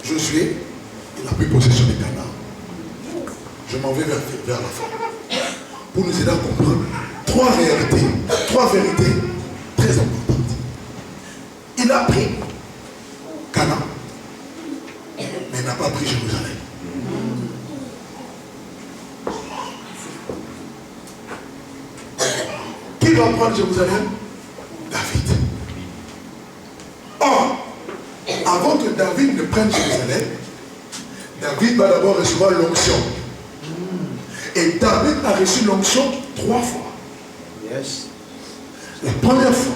Josué, il a pris possession des Canaan. Je m'en vais vers la fin. Pour nous aider à comprendre trois vérités très importantes. Il a pris Canaan, mais il n'a pas pris Jérusalem. Qui va prendre Jérusalem? David. Or, avant que David ne prenne Jérusalem, David va d'abord recevoir l'onction. Et David a reçu l'onction 3 fois. Yes. La première fois,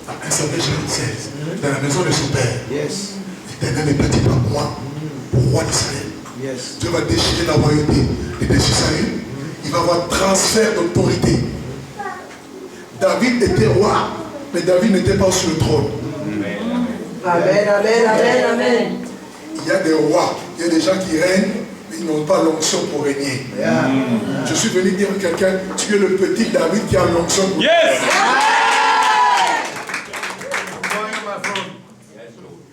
à 1 Samuel 16, dans la maison de son père. Yes. L'Éternel n'est pas dit par moi, pour roi d'Israël. Yes. Dieu va déchirer la royauté et déchirer Saül. Il va avoir transfert d'autorité. David était roi, mais David n'était pas sur le trône. Amen, amen, amen, amen. Il y a des rois, il y a des gens qui règnent, mais ils n'ont pas l'onction pour régner. Yeah. Je suis venu dire à quelqu'un, tu es le petit David qui a l'onction pour régner. Yes.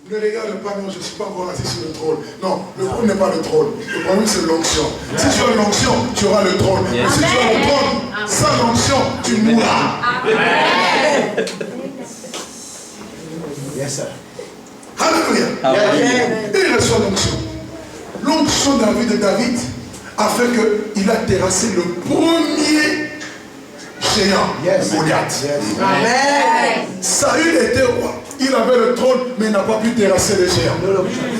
Ne regarde pas, non, je ne suis pas encore assis sur le trône. Non, le trône n'est pas le trône. Le problème, c'est l'onction. Si tu as l'onction, tu auras le trône. Mais si tu as le trône, sans l'onction, tu mourras. Yes, sir. Alléluia. Et il reçoit l'onction. L'onction de David a fait qu'il a terrassé le premier géant, Yes. Goliath. Yes. Amen. Saül était roi. Il avait le trône, mais il n'a pas pu terrasser les géants.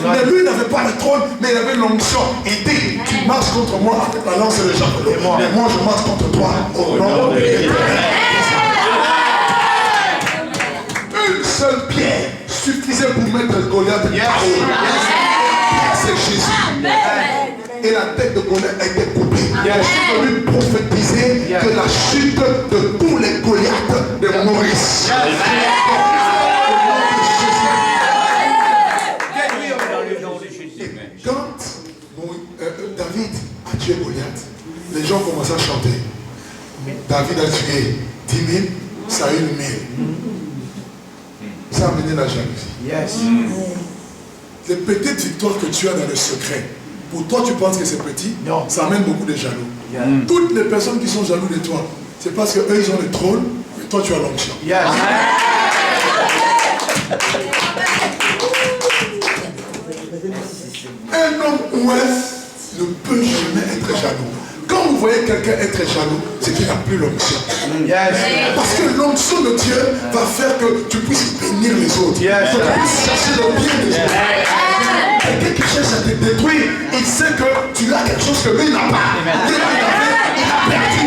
Mais lui n'avait pas le trône, mais il avait l'onction. Il dit, tu marches contre moi avec la lance et le javelot. Mais moi, je marche contre toi au nom de l'Éternel. Une seule pierre suffisait pour mettre Goliath KO. C'est Jésus. Et la tête de Goliath a été coupée. Je suis venu prophétiser que la chute de tous les Goliaths de Maurice. Quand David a tué Goliath, les gens commencent à chanter. David a tué 10 000, Saül 1000. Ça a amené la jalousie. Yes. Les petites victoires que tu as dans le secret, pour toi tu penses que c'est petit, Non. ça amène beaucoup de jaloux. Yeah. Toutes les personnes qui sont jaloux de toi, c'est parce qu'eux ils ont le trône, mais toi tu as l'onction. Yes. Un homme ouest ne peut jamais être jaloux. Quand vous voyez quelqu'un être jaloux, c'est qu'il n'a plus l'onction. Yes. Parce que l'onction de Dieu va faire que tu puisses bénir les autres. Yes. Que tu puisses chercher le bien des autres. Quelqu'un qui cherche à te détruire, il sait que tu as quelque chose que lui n'a pas. Lui, il a perdu.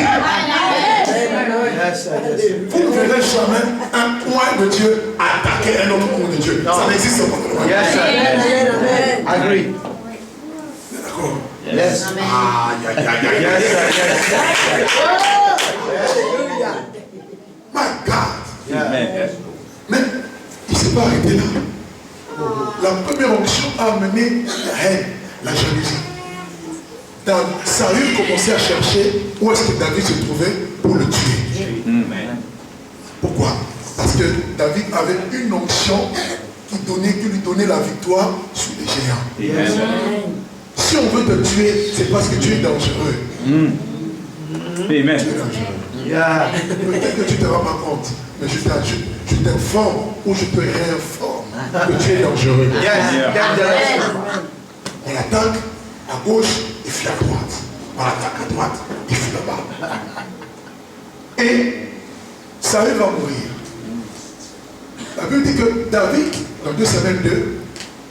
Yes, sir. Yes. Vous ne verrez jamais un point de Dieu attaquer un autre point de Dieu. Ça n'existe pas. Yes, sir. Amen, amen. Agree. D'accord. Yes. Ah, aïe, aïe, aïe, aïe. Alléluia. My God. Amen. Mais il ne s'est pas arrêté là. La première onction a amené la haine, la jalousie. Saül commençait à chercher où est-ce que David se trouvait pour le tuer. Pourquoi? Parce que David avait une onction qui lui donnait la victoire sur les géants. Amen. Si on veut te tuer, c'est parce que tu es dangereux. Amen. Tu es dangereux. Yeah. Peut-être que tu ne te rends pas compte, mais je t'informe ou je te réinforme que tu es dangereux. Yes. On l'attaque à gauche, il fuit à droite. On l'attaque à droite, il fuit là-bas. Et Saül va mourir. La Bible dit que David, dans 2 Samuel 2,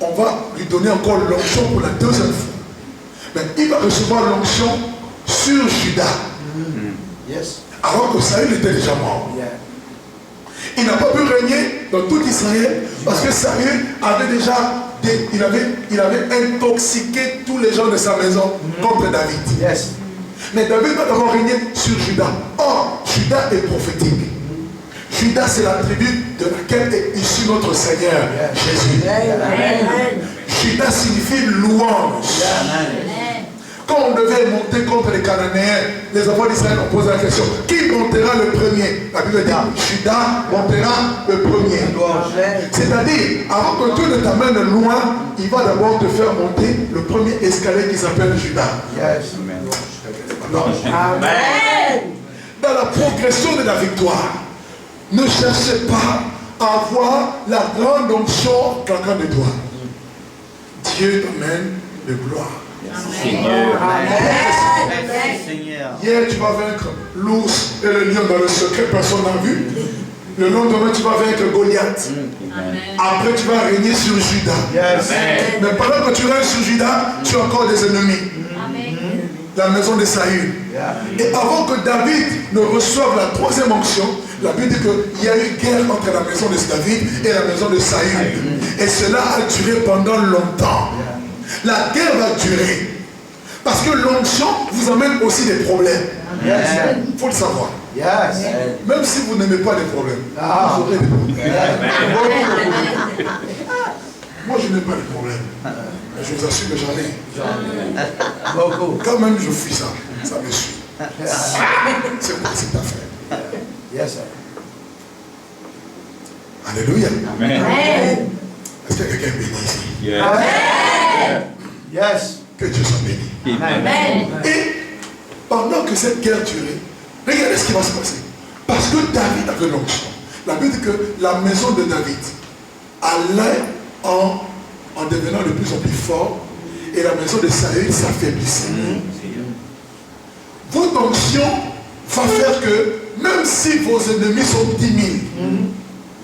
on va lui donner encore l'onction pour la deuxième fois. Mais il va recevoir l'onction sur Juda. Yes. Alors que Saül était déjà mort. Yeah. Il n'a pas pu régner dans tout Israël parce que Saül avait déjà il avait intoxiqué tous les gens de sa maison contre David. Yes. Mais David va d'abord régner sur Juda. Or, Juda est prophétique. Juda, c'est la tribu de laquelle est issu notre Seigneur Jésus. Juda signifie louange. Quand on devait monter contre les Cananéens, les enfants d'Israël ont posé la question, qui montera le premier? La Bible dit, Juda montera le premier. C'est-à-dire, avant que Dieu ne t'amène loin, il va d'abord te faire monter le premier escalier qui s'appelle Juda. Yes. Amen. Dans la progression de la victoire, ne cherchez pas à avoir la grande onction quelqu'un de toi. Dieu t'amène de gloire. Seigneur. Seigneur. Hier, tu vas vaincre l'ours et le lion dans le secret, personne n'a vu. Le lendemain, tu vas vaincre Goliath. Après, tu vas régner sur Juda. Yes. Mais pendant que tu règnes sur Juda, tu as encore des ennemis. La maison de Saül. Et avant que David ne reçoive la troisième onction, la Bible dit qu'il y a eu guerre entre la maison de David et la maison de Saül. Et cela a duré pendant longtemps. La guerre va durer. Parce que l'onction vous amène aussi des problèmes. Il faut le savoir. Yes. Même si vous n'aimez pas les problèmes, vous aurez des problèmes. Moi, je n'aime pas les problèmes. Mais je vous assure que j'en ai. Beaucoup. Quand même, je fuis ça. Ça me suit. C'est quoi cette affaire? Yes, sir. Alléluia. Amen. Est-ce qu'il y a quelqu'un béni ici? Yes. Yes. Que Dieu soit béni. Amen. Et pendant que cette guerre durait, regardez ce qui va se passer. Parce que David avait l'onction. La Bible dit que la maison de David allait en devenant de plus en plus fort et la maison de Saül s'affaiblissait. Votre onction va faire que même si vos ennemis sont 10 000,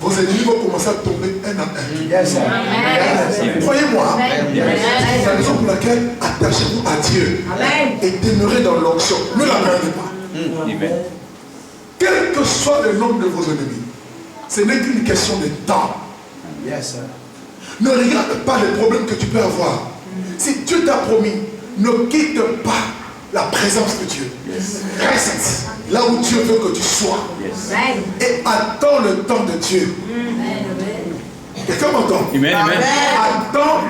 vos ennemis vont commencer à tomber un à un. Yes, sir. Yes. Croyez-moi, c'est la raison pour laquelle attachez-vous à Dieu et demeurez dans l'onction. Ne la perdez pas. Amen. Quel que soit le nombre de vos ennemis, ce n'est qu'une question de temps. Yes, sir. Ne regarde pas les problèmes que tu peux avoir. Si Dieu t'a promis, ne quitte pas la présence de Dieu. Reste là où Dieu veut que tu sois. Et attends le temps de Dieu. Quelqu'un m'entend? Amen. Amen. Attends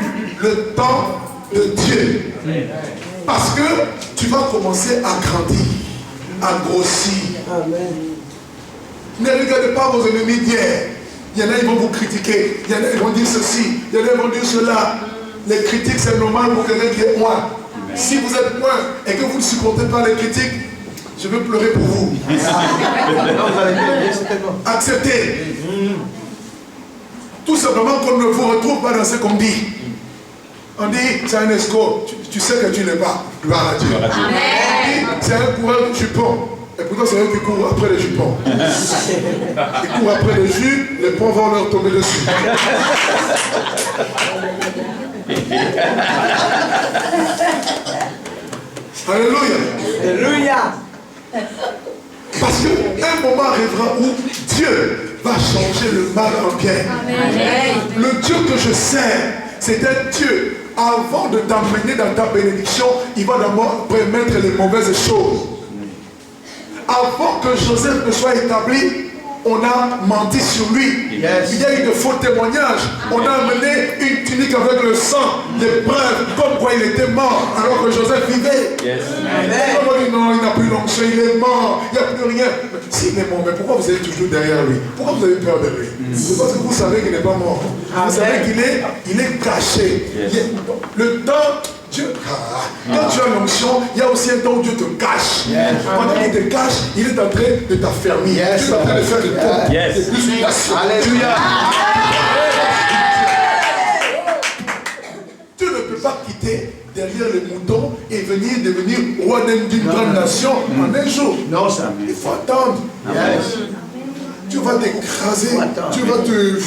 le temps de Dieu. Parce que tu vas commencer à grandir, à grossir. Ne regardez pas vos ennemis d'hier. Il y en a, ils vont vous critiquer. Il y en a, ils vont dire ceci. Il y en a, ils vont dire cela. Les critiques, c'est normal pour quelqu'un qui est moi. Si vous êtes moi et que vous ne supportez pas les critiques, je veux pleurer pour vous. Acceptez. Tout simplement qu'on ne vous retrouve pas dans ce qu'on dit. On dit, c'est un escroc. Tu sais que tu n'es pas. Gloire à Dieu. On dit, c'est un coureur de jupons. Et pourtant, c'est eux qui courent après les jupons. Ils courent après les jus, les ponts vont leur tomber dessus. Alléluia. Alléluia. Parce qu'un moment arrivera où Dieu va changer le mal en bien. Le Dieu que je sers, c'est un Dieu avant de t'amener dans ta bénédiction, il va d'abord permettre les mauvaises choses. Avant que Joseph ne soit établi, on a menti sur lui. Yes. Il y a eu de faux témoignages. On a amené une tunique avec le sang, des preuves, comme quoi il était mort alors que Joseph vivait. Yes. On va dire non, il n'a plus l'onction, il est mort, il n'y a plus rien. S'il est mort, mais pourquoi vous êtes toujours derrière lui? Pourquoi vous avez peur de lui? C'est parce que vous savez qu'il n'est pas mort. Vous savez qu'il est caché. Yes. Le temps, Dieu, quand tu as l'onction, il y a aussi un temps où Dieu te cache. Pendant qu'il te cache, il est en train de t'affermir. Yes. Dieu est en train de faire de toi Yes. des musculations. Alléluia. Tu ne peux pas quitter derrière les moutons et venir devenir roi d'une grande nation en un jour. Non, ça. Il faut attendre. Yes. Tu vas t'écraser. Attends. Tu vas te...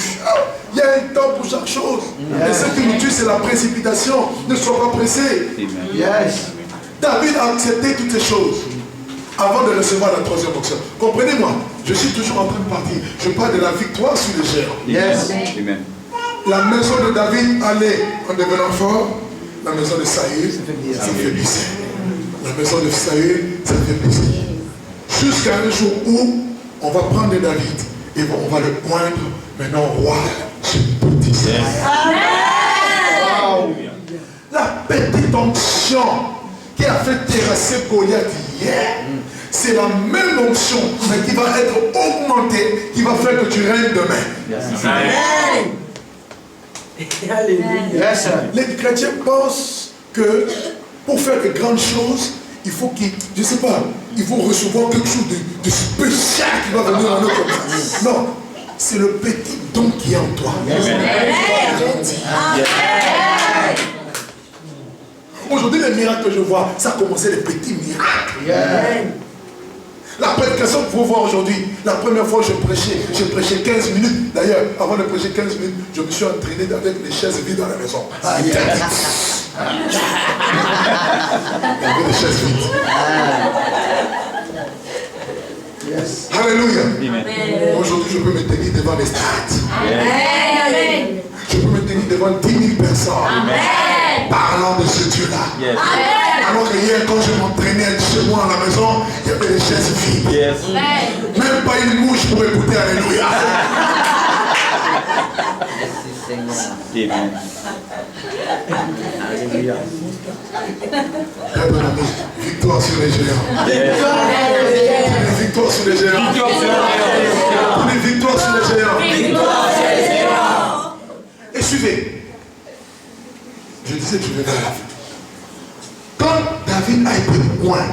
Il y a un temps pour chaque chose. Et ce qui nous tue, c'est la précipitation. Ne sois pas pressé. Yes. David a accepté toutes ces choses avant de recevoir la troisième onction. Comprenez-moi, je suis toujours en train de partir. Je parle de la victoire sur les géants. Yes. Amen. La maison de David allait en devenant fort. La maison de Saül s'affaiblissait. La maison de Saül s'affaiblissait. Jusqu'à un jour où on va prendre David et on va le poindre maintenant roi sur petit Israël. Wow. La petite onction qui a fait terrasser Goliath hier, c'est la même onction, mais qui va être augmentée, qui va faire que tu règnes demain. Amen. Alléluia. Yes, sir. Les chrétiens pensent que pour faire de grandes choses, il faut qu'ils, je ne sais pas, il faut recevoir quelque chose de spécial qui va venir en eux comme ça. Non, c'est le petit don qui est en toi. Aujourd'hui, les miracles que je vois, ça a commencé les petits miracles. Yes. La prédication que vous voir aujourd'hui, la première fois j'ai prêché 15 minutes. D'ailleurs, avant de prêcher 15 minutes, je me suis entraîné avec les chaises vides dans la maison. Il y avait des chaises vides. Yes. Alléluia. Amen. Aujourd'hui, je peux me tenir devant les stades. Amen. Je peux me tenir devant 10 000 personnes. Parlant de ce Dieu-là. Yes. Alors que hier, quand je m'entraînais chez moi à la maison, il y avait des chaises vides. Yes. Même pas une mouche pour écouter Alléluia. Amen. Alléluia. Eh bien, ami, victoire sur les géants. Yes. Victoire sur les géants. Victoire sur les Victoire sur les géants. Et suivez. Je disais, tu verras la fin. Quand David a été oint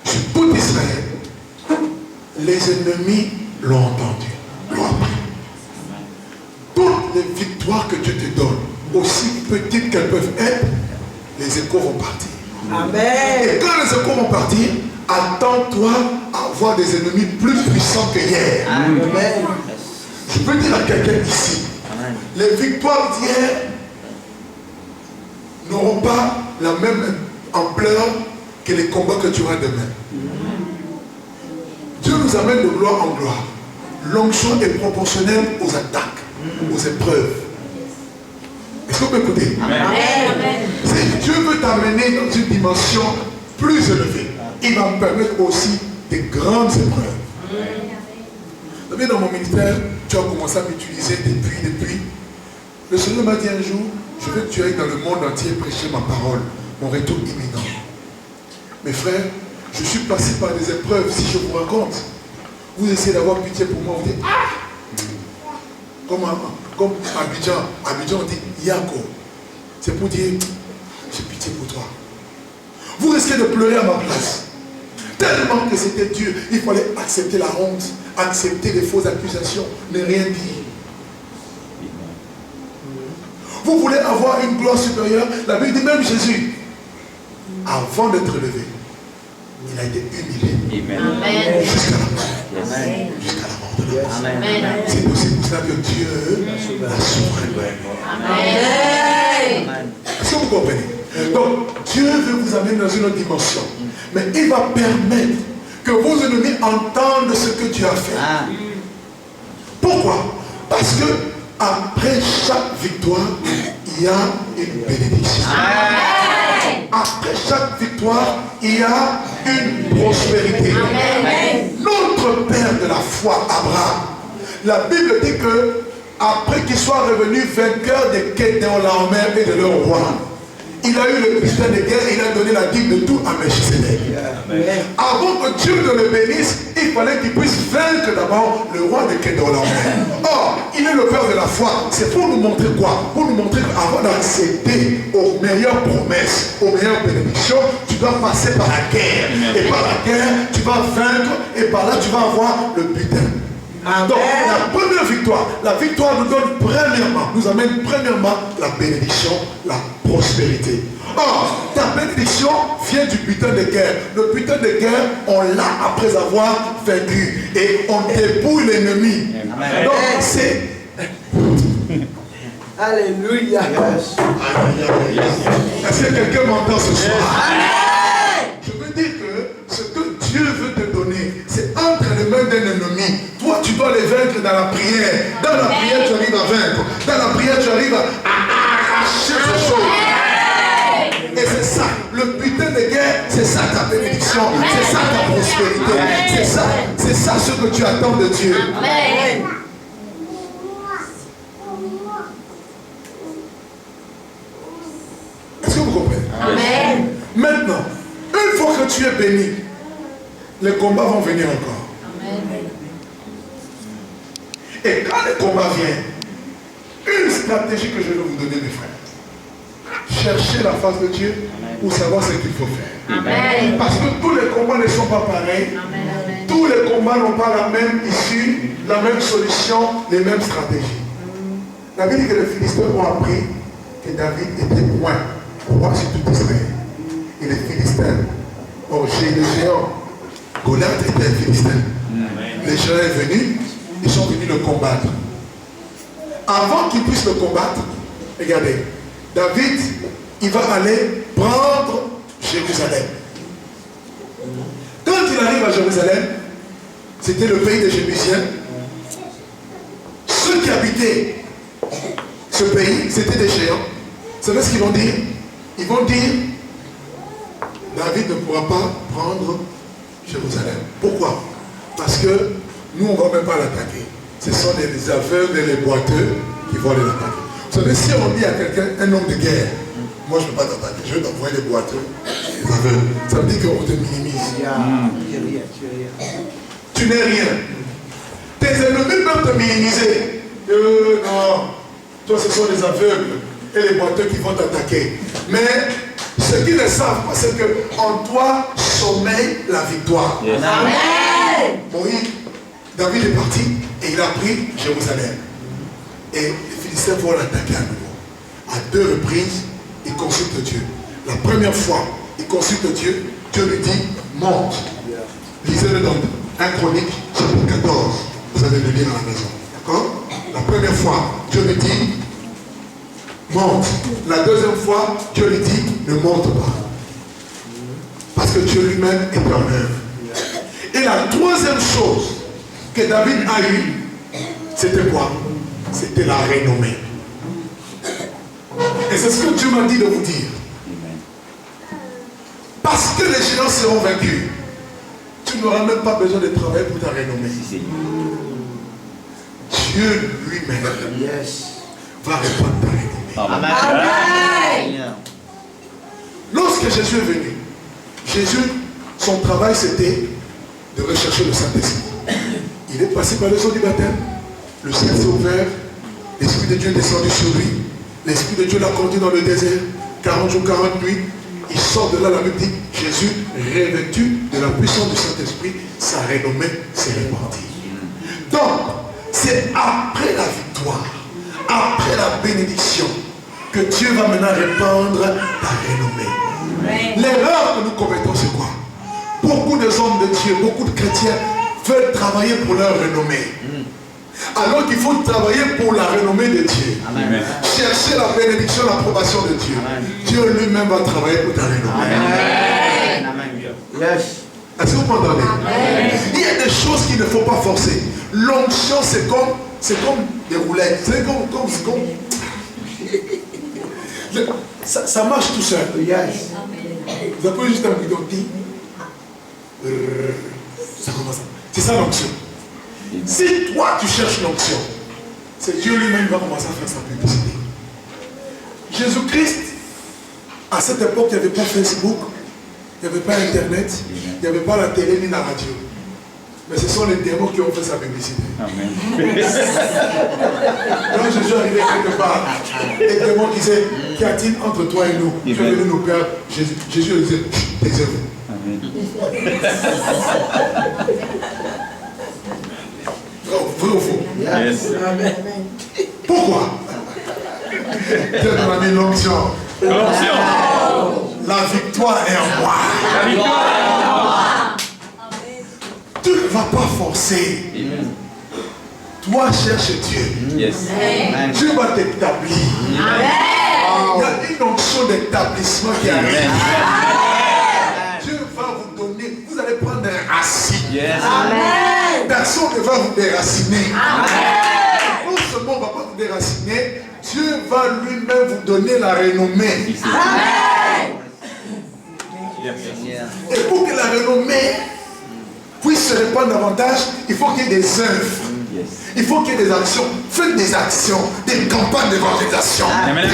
sur tout Israël, les ennemis l'ont entendu, l'ont appris. Toutes les victoires que Dieu te donne, aussi petites qu'elles peuvent être, les échos vont partir. Amen. Et quand les échos vont partir, attends-toi à avoir des ennemis plus puissants que hier. Amen. Je peux dire à quelqu'un ici, les victoires d'hier n'auront pas la même ampleur que les combats que tu auras demain. Dieu nous amène de gloire en gloire. L'onction est proportionnelle aux attaques, aux épreuves. Est-ce qu'on peut écouter? Si Dieu veut t'amener dans une dimension plus élevée, il va me permettre aussi des grandes épreuves. Vous savez, dans mon ministère, tu as commencé à m'utiliser depuis. Le Seigneur m'a dit un jour, je veux que tu ailles dans le monde entier prêcher ma parole, mon retour imminent. Mes frères, je suis passé par des épreuves. Si je vous raconte, vous essayez d'avoir pitié pour moi, vous dites ah, comme Abidjan, on dit Yako. C'est pour dire j'ai pitié pour toi. Vous risquez de pleurer à ma place. Tellement que c'était Dieu, il fallait accepter la honte, accepter les fausses accusations, ne rien dire. Vous voulez avoir une gloire supérieure? La Bible dit même Jésus, avant d'être levé, il a été humilié. Amen. Jusqu'à la mort. Amen. Jusqu'à la mort de la croix. Amen. C'est aussi pour ça que Dieu l'a sauvé. Amen. Est-ce que vous comprenez? Donc, Dieu veut vous amener dans une autre dimension. Mais il va permettre que vos ennemis entendent ce que Dieu a fait. Pourquoi? Parce que après chaque victoire, il y a une bénédiction. Amen. Après chaque victoire, il y a une prospérité. Amen. Notre père de la foi, Abraham, la Bible dit que après qu'il soit revenu vainqueur des Kedorlaomer et de leur roi, il a eu le butin de guerre, il a donné la dîme de tout à Melchisedec. Avant que Dieu ne le bénisse, il fallait qu'il puisse vaincre d'abord le roi de Kedorlaomer. Or, il est le père de la foi. C'est pour nous montrer quoi? Pour nous montrer qu'avant d'accéder aux meilleures promesses, aux meilleures bénédictions, tu dois passer par la guerre. Et par la guerre, tu vas vaincre et par là, tu vas avoir le butin. Donc, la première victoire, la victoire nous donne premièrement, nous amène premièrement la bénédiction, la prospérité. Or, ta bénédiction vient du butin de guerre. Le butin de guerre, on l'a après avoir vaincu. Et on dépouille l'ennemi. Donc, c'est... Alléluia. Est-ce que quelqu'un m'entend ce soir? Je veux dire que ce que Dieu veut te donner, c'est entre les mains d'un ennemi. Toi, tu dois les vaincre dans la prière. Dans la prière, tu arrives à vaincre. Dans la prière, tu arrives à arracher ces choses. Et c'est ça, le butin de guerre, c'est ça ta bénédiction, c'est ça ta prospérité, c'est ça ce que tu attends de Dieu. Amen. Est-ce que vous comprenez? Amen. Maintenant, une fois que tu es béni, les combats vont venir encore. Et quand les combats viennent, une stratégie que je vais vous donner, mes frères. Chercher la face de Dieu pour savoir ce qu'il faut faire. Amen. Parce que tous les combats ne sont pas pareils. Amen. Tous les combats n'ont pas la même issue, la même solution, les mêmes stratégies. La Bible dit que les Philistins ont appris que David était roi sur tout Israël. Et les Philistins, les géants, Goliath était un Philistin. Les géants sont venus, ils sont venus le combattre. Avant qu'ils puissent le combattre, regardez, David, il va aller prendre Jérusalem. Quand il arrive à Jérusalem, c'était le pays des Jébusiens. Ceux qui habitaient ce pays, c'était des géants. Vous savez ce qu'ils vont dire? Ils vont dire, David ne pourra pas prendre Jérusalem. Pourquoi? Parce que nous, on ne va même pas l'attaquer. Ce sont les aveugles et les boiteux qui vont aller l'attaquer. Vous savez, si on dit à quelqu'un, un homme de guerre, moi je ne peux pas t'attaquer, je vais t'envoyer les boiteux, les aveugles. Ça veut dire qu'on te minimise. Tu n'es rien. Tes ennemis peuvent te minimiser. Non, toi ce sont les aveugles et les boiteux qui vont t'attaquer. Mais ce qu'ils ne savent pas, c'est qu'en toi sommeille la victoire. Yes. Amen. Moïse, David est parti et il a pris Jérusalem. Et les Philistins vont l'attaquer à nouveau. À 2 reprises, il consulte Dieu. La première fois, il consulte Dieu. Dieu lui dit, monte. Lisez-le dans 1 Chronique, chapitre 14. Vous allez le lire à la maison. D'accord? La première fois, Dieu lui dit, monte. La deuxième fois, Dieu lui dit, ne monte pas. Parce que Dieu lui-même est en œuvre. Et la troisième chose que David a eue, c'était quoi? C'était la renommée. Et c'est ce que Dieu m'a dit de vous dire. Parce que les géants seront vaincus, tu n'auras même pas besoin de travailler pour ta renommée. Dieu lui-même va répondre ta renommée. Amen. Lorsque Jésus est venu, Jésus, son travail c'était de rechercher le Saint-Esprit. Il est passé par les eaux du baptême, le ciel s'est ouvert, l'Esprit de Dieu est descendu sur lui, l'Esprit de Dieu l'a conduit dans le désert, 40 jours, 40 nuits. Il sort de là, la Bible dit, Jésus, revêtu de la puissance du Saint-Esprit, sa renommée s'est répandue. Donc, c'est après la victoire, après la bénédiction, que Dieu va maintenant répandre ta renommée. L'erreur que nous commettons, c'est quoi? Beaucoup de hommes de Dieu, beaucoup de chrétiens veulent travailler pour leur renommée. Alors qu'il faut travailler pour la renommée de Dieu. Amen. Chercher la bénédiction, l'approbation de Dieu. Amen. Dieu lui-même va travailler pour ta renommée. Yes. Est-ce que vous m'entendez? Il y a des choses qu'il ne faut pas forcer. L'onction, c'est comme c'est comme des roulettes. C'est comme ça marche tout seul. Yes. Vous appuyez juste un bouton. Ça commence. C'est ça l'onction. Si toi tu cherches l'onction, c'est Dieu lui-même qui va commencer à faire sa publicité. Jésus-Christ, à cette époque, il n'y avait pas Facebook, il n'y avait pas Internet, il n'y avait pas la télé ni la radio. Mais ce sont les démons qui ont fait sa publicité. Amen. Quand Jésus arrivait quelque part, les démons disaient, qu'y a-t-il entre toi et nous? Tu es venu nous perdre. Jésus lui disait, taisez-vous. Vrai ou faux? Yes. Pourquoi? Dieu nous a mis l'onction. L'onction. La victoire est en moi. La victoire est en moi. Tu ne vas pas forcer. Toi, cherche Dieu. Yes. Dieu va t'établir. Il y a une onction d'établissement qui arrive. Dieu va vous donner. Vous allez prendre un racine. Yes. Personne ne va vous déraciner. Non seulement on ne va pas vous déraciner, Dieu va lui-même vous donner la renommée. Et pour que la renommée puisse se répandre davantage, il faut qu'il y ait des œuvres. Il faut qu'il y ait des actions. Faites des actions, des campagnes d'évangélisation. Amen.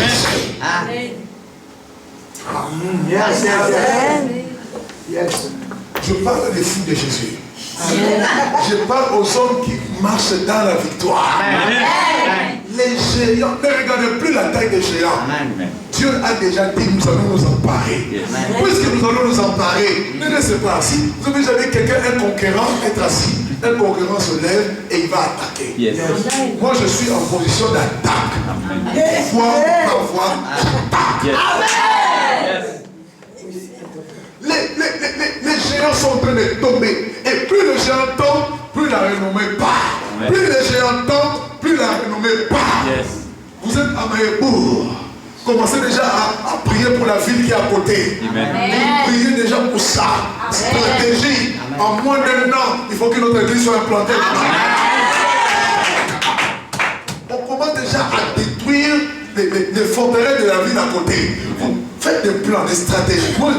Yes, yes, yes. Je parle des fous de Jésus. Je parle aux hommes qui marchent dans la victoire. Les géants, ne regardez plus la taille des géants. Dieu a déjà dit, nous allons nous emparer. Puisque nous allons nous emparer, ne laissez pas assis. Vous avez jamais quelqu'un, un conquérant, être assis. Un conquérant se lève et il va attaquer. Moi, je suis en position d'attaque. Voix par voix, j'attaque. Les géants sont en train de tomber. Et plus le géant tombe, plus la renommée part. Plus les géants tombent, plus la renommée part. Vous êtes à Mahébourg. Commencez déjà à prier pour la ville qui est à côté. Priez déjà pour ça. Stratégie. En moins d'un an, il faut que notre église soit implantée là-bas. On commence déjà à détruire les forteresses de la ville à côté. Faites des plans, des stratégies. Moi,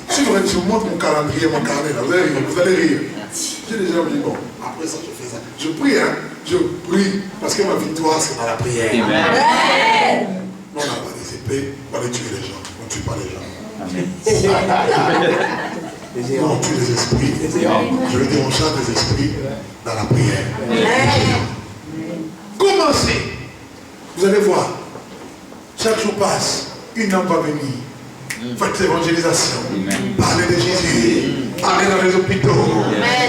si je vous montre mon calendrier, mon carnet, là, vous allez rire. J'ai déjà dit, bon, après ça, je fais ça. Je prie, hein. Je prie, parce que ma victoire, c'est dans la prière. Amen. On n'a pas des épées, on va aller tuer les gens. On ne tue pas les gens. On tue les esprits. Je veux dire, on chasse les esprits dans la prière. Commencez. Vous allez voir. Chaque jour passe, une âme va venir. Faites l'évangélisation. Parlez de Jésus. Allez dans les hôpitaux.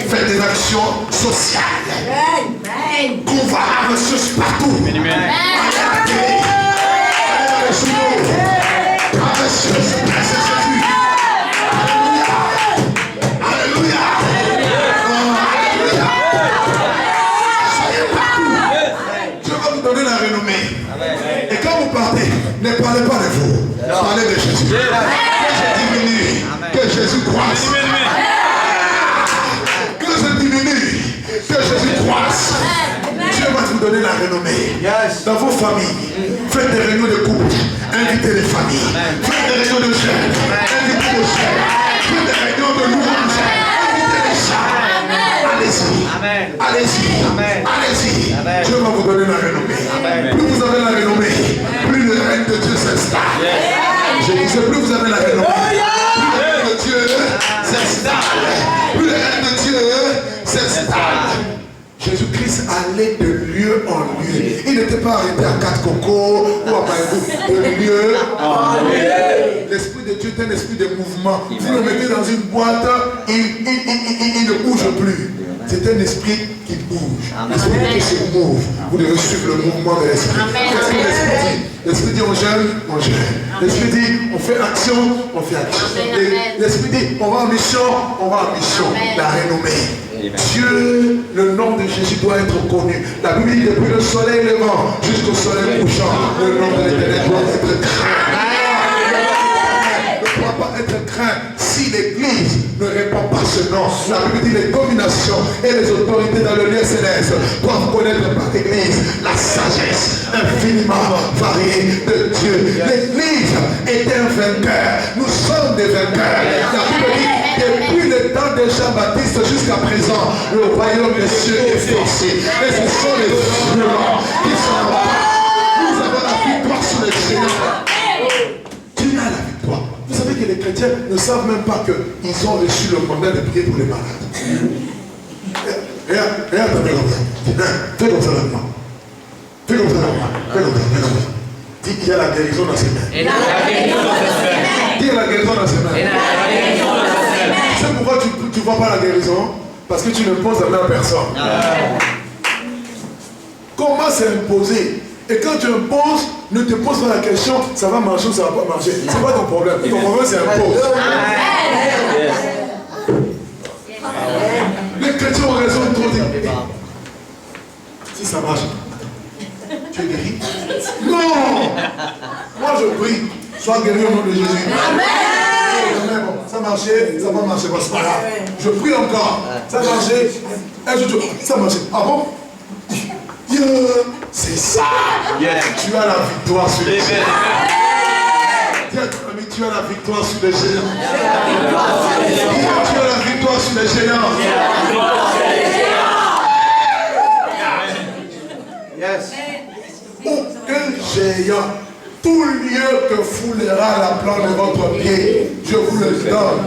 Faites des actions sociales. Convoitez ressources partout. Allez à la télé. Allez dans les journaux. Prêchez Jésus. Alléluia. Alléluia. Soyez partout. Dieu va vous donner la renommée. Et quand vous partez, ne parlez pas de vous. Parlez de Jésus. Que je diminue. Que Jésus croisse. Que je diminue. Que Jésus croisse. Dieu va vous donner la renommée. Dans vos familles, faites des réunions de couple. Invitez les familles. Faites des réunions de jeunes. Invitez les jeunes. Faites des réunions de louanges. Invitez les gens. Allez-y. Allez-y. Allez-y. Dieu va vous donner la renommée. Plus vous avez la renommée, plus le règne de Dieu s'installe. Je disais, plus vous avez la renommée, plus le règne de Dieu s'installe. Plus le règne de Dieu s'installe. Jésus-Christ allait de lieu en lieu. Il n'était pas arrêté à Quatre Cocos ou à Maïbou. De lieu en lieu. L'Esprit de Dieu est un esprit de mouvement. Vous le mettez dans une boîte, il ne bouge plus. C'est un esprit qui bouge. L'esprit de Dieu se mouve. Vous devez suivre le mouvement de l'esprit. Qu'est-ce que l'esprit dit? L'esprit dit on jeûne, on jeûne. L'esprit dit on fait action, on fait action. L'esprit dit on va en mission, on va en mission. La renommée. Dieu, le nom de Jésus doit être connu. La Bible dit depuis le soleil levant jusqu'au soleil couchant, le nom de l'Éternel doit être craint. Ne doit pas être être craint si l'Église ne répand pas ce nom. La Bible dit les dominations et les autorités dans le lieu céleste doivent connaître par l'Église la sagesse infiniment variée de Dieu. L'Église est un vainqueur. Nous sommes des vainqueurs. La Bible dit depuis le temps de Jean-Baptiste jusqu'à présent, le royaume des cieux est forcé. Et ce sont les violents qui sont en bas. Nous avons la victoire sur les géants. Tu as la victoire. Vous savez que les chrétiens ne savent même pas qu'ils ont reçu le mandat de prier pour les malades. Regarde ta main comme ça. Fais comme ça avec moi. Fais comme ça avec moi. Fais comme ça. Dis qu'il y a la guérison dans ses mains. Dis qu'il y a la guérison dans ses mains. C'est pourquoi tu ne vois pas la guérison? Parce que tu ne poses la main à personne. Comment c'est imposé? Et quand tu imposes, ne te pose pas la question, ça va marcher ou ça ne va pas marcher. C'est pas ton problème. Ton problème, c'est impose. Les chrétiens ont raison de trop dire. Si ça marche, tu es guéri? Non! Moi je prie, sois guéri au nom de Jésus. Amen. Bon, ça marchait, ça va marcher, c'est pas grave. Je prie encore, ça marchait, ça marchait. Ah bon? C'est ça. Tu as la victoire sur les géants. Dis à ton ami, tu as la victoire sur les géants. Tu as la victoire sur les géants. Aucun géant, tout lieu que foulera la plante de votre pied, je vous le donne.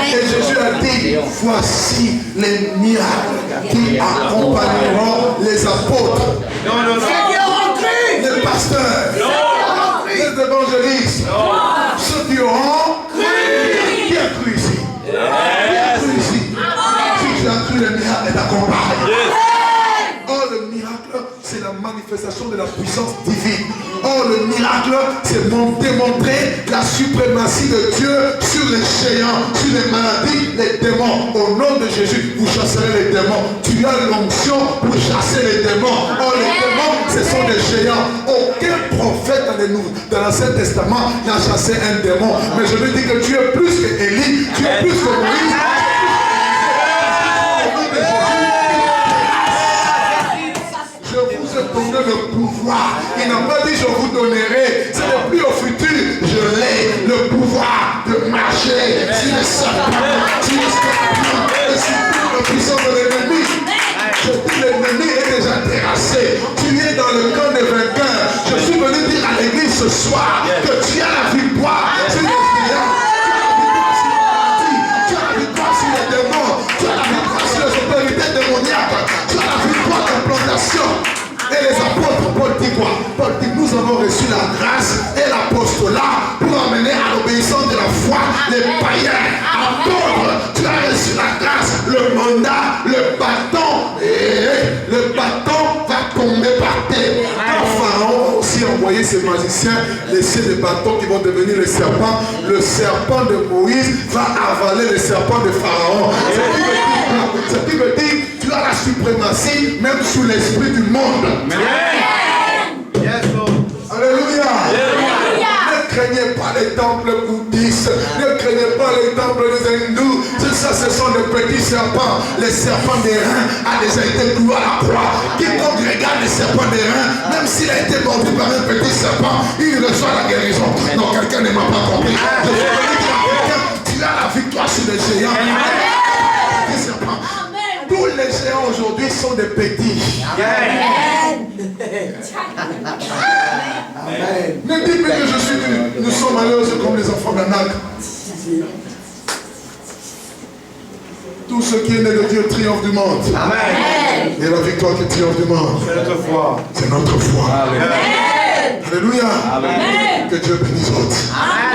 Et Jésus a dit, voici les miracles qui accompagneront les apôtres, les pasteurs, les évangélistes, ceux qui auront cru. Qui a cru ici? Qui a cru ici? Si tu as cru, le miracle t'accompagne. Oh, le miracle, c'est la manifestation de la puissance divine. Oh, le miracle, c'est démontrer la suprématie de Dieu sur les géants, sur les maladies, les démons. Au nom de Jésus, vous chasserez les démons. Tu as l'onction pour chasser les démons. Oh, les démons, ce sont des géants. Aucun prophète dans l'Ancien Testament n'a chassé un démon. Mais je veux dire que tu es plus que Élie, tu es plus que Moïse. Donner le pouvoir. Il n'a pas dit je vous donnerai. Ce n'est plus au futur. Je l'ai, le pouvoir de marcher sur les serpents, sur les scorpions et sur toute la puissance de l'ennemi. Je dis l'ennemi est déjà terrassé. Tu es dans le camp des vainqueurs. Je suis venu dire à l'église ce soir que tu as la victoire sur les clients. Tu as la victoire sur les démons. Tu as la victoire sur les autorités démoniaques. Tu as la victoire d'implantation. Et les apôtres, Paul dit quoi? Paul dit nous avons reçu la grâce et l'apostolat pour amener à l'obéissance de la foi les païens. Apôtres, tu as reçu la grâce, le mandat, le bâton. Et le bâton va tomber par terre. Quand Pharaon a aussi envoyé ses magiciens laisser des bâtons qui vont devenir les serpents, le serpent de Moïse va avaler le serpent de Pharaon. Ce qui veut dire tu as la suprématie même sous l'esprit du monde. Alléluia. Ne craignez pas les temples bouddhistes, ne craignez pas les temples des hindous. Ça, ce sont des petits serpents. Les serpents des reins a déjà été cloué à la croix. Quiconque regarde les serpents des reins, même s'il a été mordu par un petit serpent, il reçoit la guérison. Non, quelqu'un ne m'a pas compris. Je veux dire à quelqu'un, tu as la victoire sur les géants. Les serpents. Tous les géants aujourd'hui sont des petits. Amen. Ne dites pas que je suis venu. Nous sommes malheureux comme les enfants d'Anak. Tout ce qui est né de Dieu triomphe du monde. Amen. Et la victoire qui triomphe du monde, c'est notre foi. C'est notre foi. Amen. Alléluia. Amen. Que Dieu bénisse. Amen.